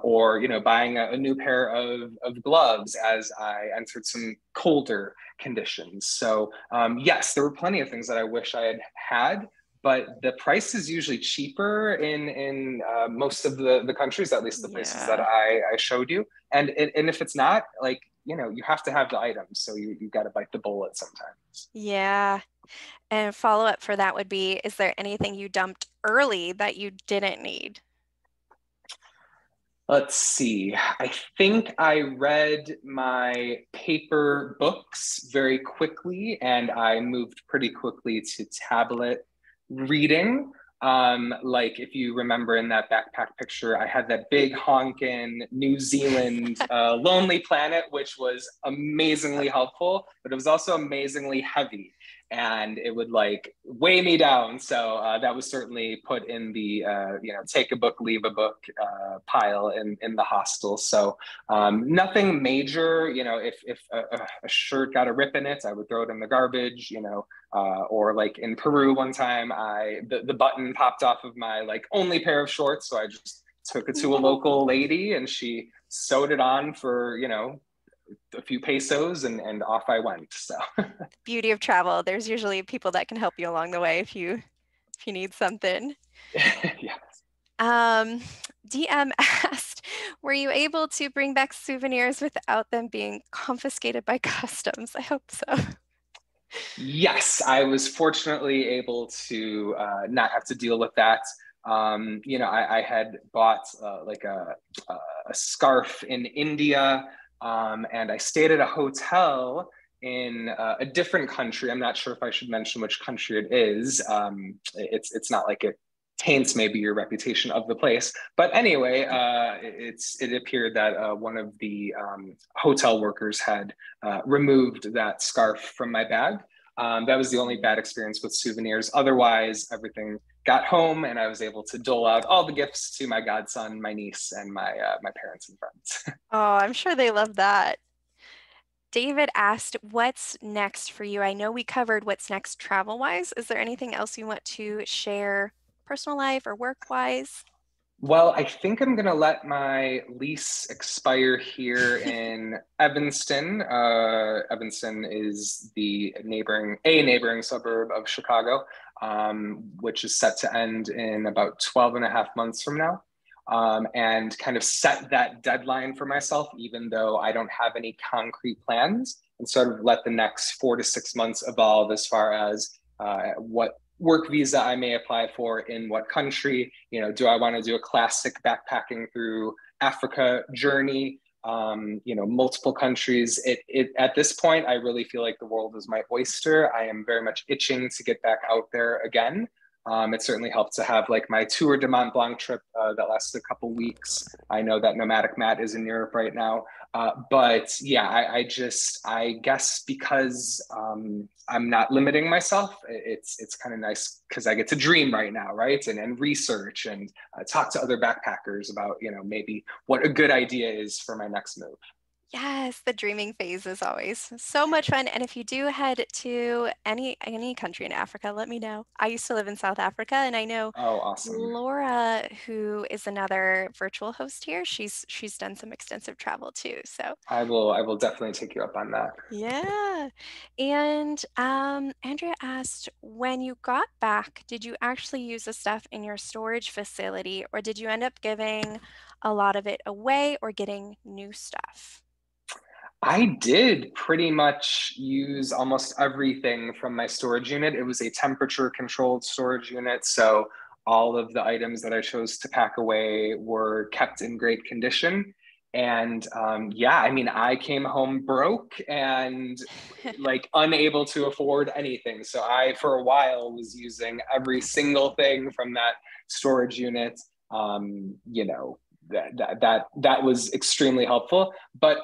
or buying a new pair of gloves as I entered some colder conditions. So yes, there were plenty of things that I wish I had, but the price is usually cheaper in most of the countries, at least the places that I showed you. And if it's not, like, you have to have the items. So you got to bite the bullet sometimes. Yeah. And follow up for that would be, is there anything you dumped early that you didn't need? Let's see. I think I read my paper books very quickly, and I moved pretty quickly to tablet reading. Like if you remember in that backpack picture, I had that big honkin' New Zealand Lonely Planet, which was amazingly helpful, but it was also amazingly heavy, and it would like weigh me down. So that was certainly put in the take a book, leave a book pile in the hostel. So nothing major. If a shirt got a rip in it, I would throw it in the garbage. Or like in Peru one time, the button popped off of my like only pair of shorts, so I just took it to a local lady, and she sewed it on for a few pesos, and off I went. So beauty of travel. There's usually people that can help you along the way if you need something. yeah. DM asked, were you able to bring back souvenirs without them being confiscated by customs? I hope so. Yes, I was fortunately able to not have to deal with that. I had bought a scarf in India, and I stayed at a hotel in a different country. I'm not sure if I should mention which country it is. It's not like it taints maybe your reputation of the place. But anyway, it appeared that one of the hotel workers had removed that scarf from my bag. That was the only bad experience with souvenirs. Otherwise, everything got home, and I was able to dole out all the gifts to my godson, my niece, and my parents and friends. Oh, I'm sure they love that. David asked, what's next for you? I know we covered what's next travel-wise. Is there anything else you want to share, personal life or work-wise? Well, I think I'm going to let my lease expire here in Evanston. Evanston is a neighboring suburb of Chicago, which is set to end in about 12 and a half months from now. And kind of set that deadline for myself, even though I don't have any concrete plans, and sort of let the next 4 to 6 months evolve as far as what work visa I may apply for in what country. Do I want to do a classic backpacking through Africa journey? Multiple countries. At this point, I really feel like the world is my oyster. I am very much itching to get back out there again. It certainly helped to have like my Tour de Mont Blanc trip that lasted a couple weeks. I know that Nomadic Matt is in Europe right now. But yeah, I guess because I'm not limiting myself, it's kind of nice because I get to dream right now, right? And research and talk to other backpackers about, maybe what a good idea is for my next move. Yes, the dreaming phase is always so much fun. And if you do head to any country in Africa, let me know. I used to live in South Africa, and I know Oh, awesome. Laura, who is another virtual host here, she's done some extensive travel too. So I will definitely take you up on that. yeah. And Andrea asked, when you got back, did you actually use the stuff in your storage facility, or did you end up giving a lot of it away or getting new stuff? I did pretty much use almost everything from my storage unit. It was a temperature controlled storage unit. So all of the items that I chose to pack away were kept in great condition. And yeah, I mean, I came home broke and like unable to afford anything. So I, for a while, was using every single thing from that storage unit. Um, you know, that was extremely helpful, but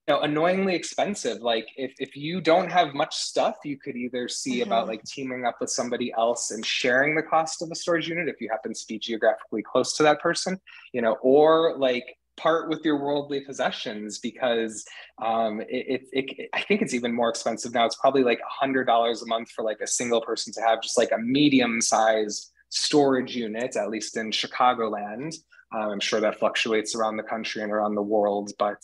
annoyingly expensive. Like if you don't have much stuff, you could either see about Mhm. like teaming up with somebody else and sharing the cost of a storage unit if you happen to be geographically close to that person, or like part with your worldly possessions, because I think it's even more expensive now. It's probably like $100 a month for like a single person to have just like a medium sized storage unit, at least in Chicagoland. I'm sure that fluctuates around the country and around the world, but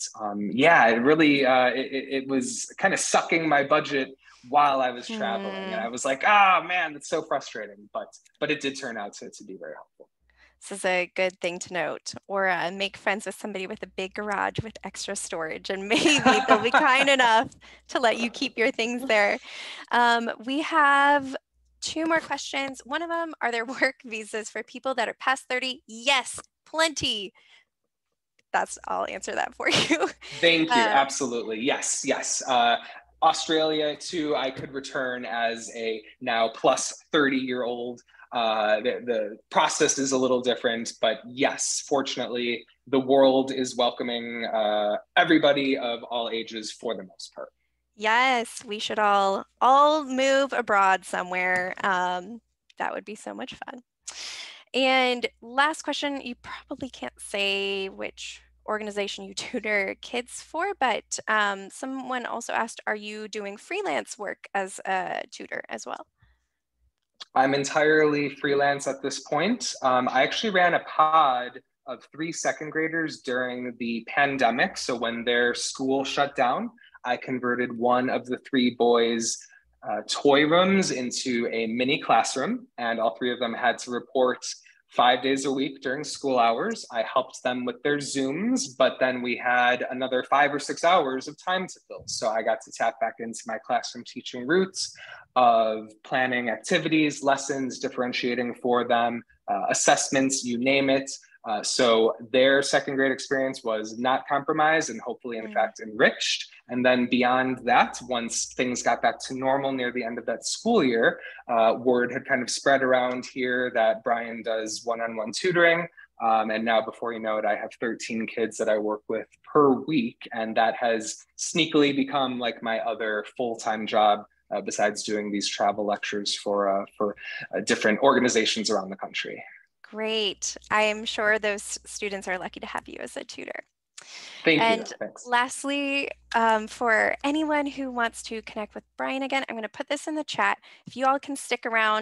yeah, it really it was kind of sucking my budget while I was traveling, and Hmm. I was like, ah, man, that's so frustrating. But it did turn out to be very helpful. This is a good thing to note. Or make friends with somebody with a big garage with extra storage, and maybe they'll be kind enough to let you keep your things there. We have two more questions. One of them, are there work visas for people that are past 30? Yes, plenty. I'll answer that for you. Thank you. Absolutely. Yes, yes. Australia too, I could return as a now plus 30-year-old. The process is a little different, but yes, fortunately, the world is welcoming everybody of all ages for the most part. Yes, we should all move abroad somewhere. That would be so much fun. And last question, you probably can't say which organization you tutor kids for, but someone also asked, are you doing freelance work as a tutor as well? I'm entirely freelance at this point. I actually ran a pod of 3 second graders during the pandemic. So when their school shut down, I converted one of the three boys' toy rooms into a mini classroom, and all three of them had to report 5 days a week during school hours. I helped them with their Zooms, but then we had another 5 or 6 hours of time to fill. So I got to tap back into my classroom teaching roots of planning activities, lessons, differentiating for them, assessments, you name it. So their second grade experience was not compromised and hopefully, in fact, enriched. And then beyond that, once things got back to normal near the end of that school year, word had kind of spread around here that Brian does one-on-one tutoring. And now, before you know it, I have 13 kids that I work with per week. And that has sneakily become like my other full-time job, besides doing these travel lectures for different organizations around the country. Great. I am sure those students are lucky to have you as a tutor. Thank you. And Thanks. lastly, for anyone who wants to connect with Brian again, I'm going to put this in the chat. If you all can stick around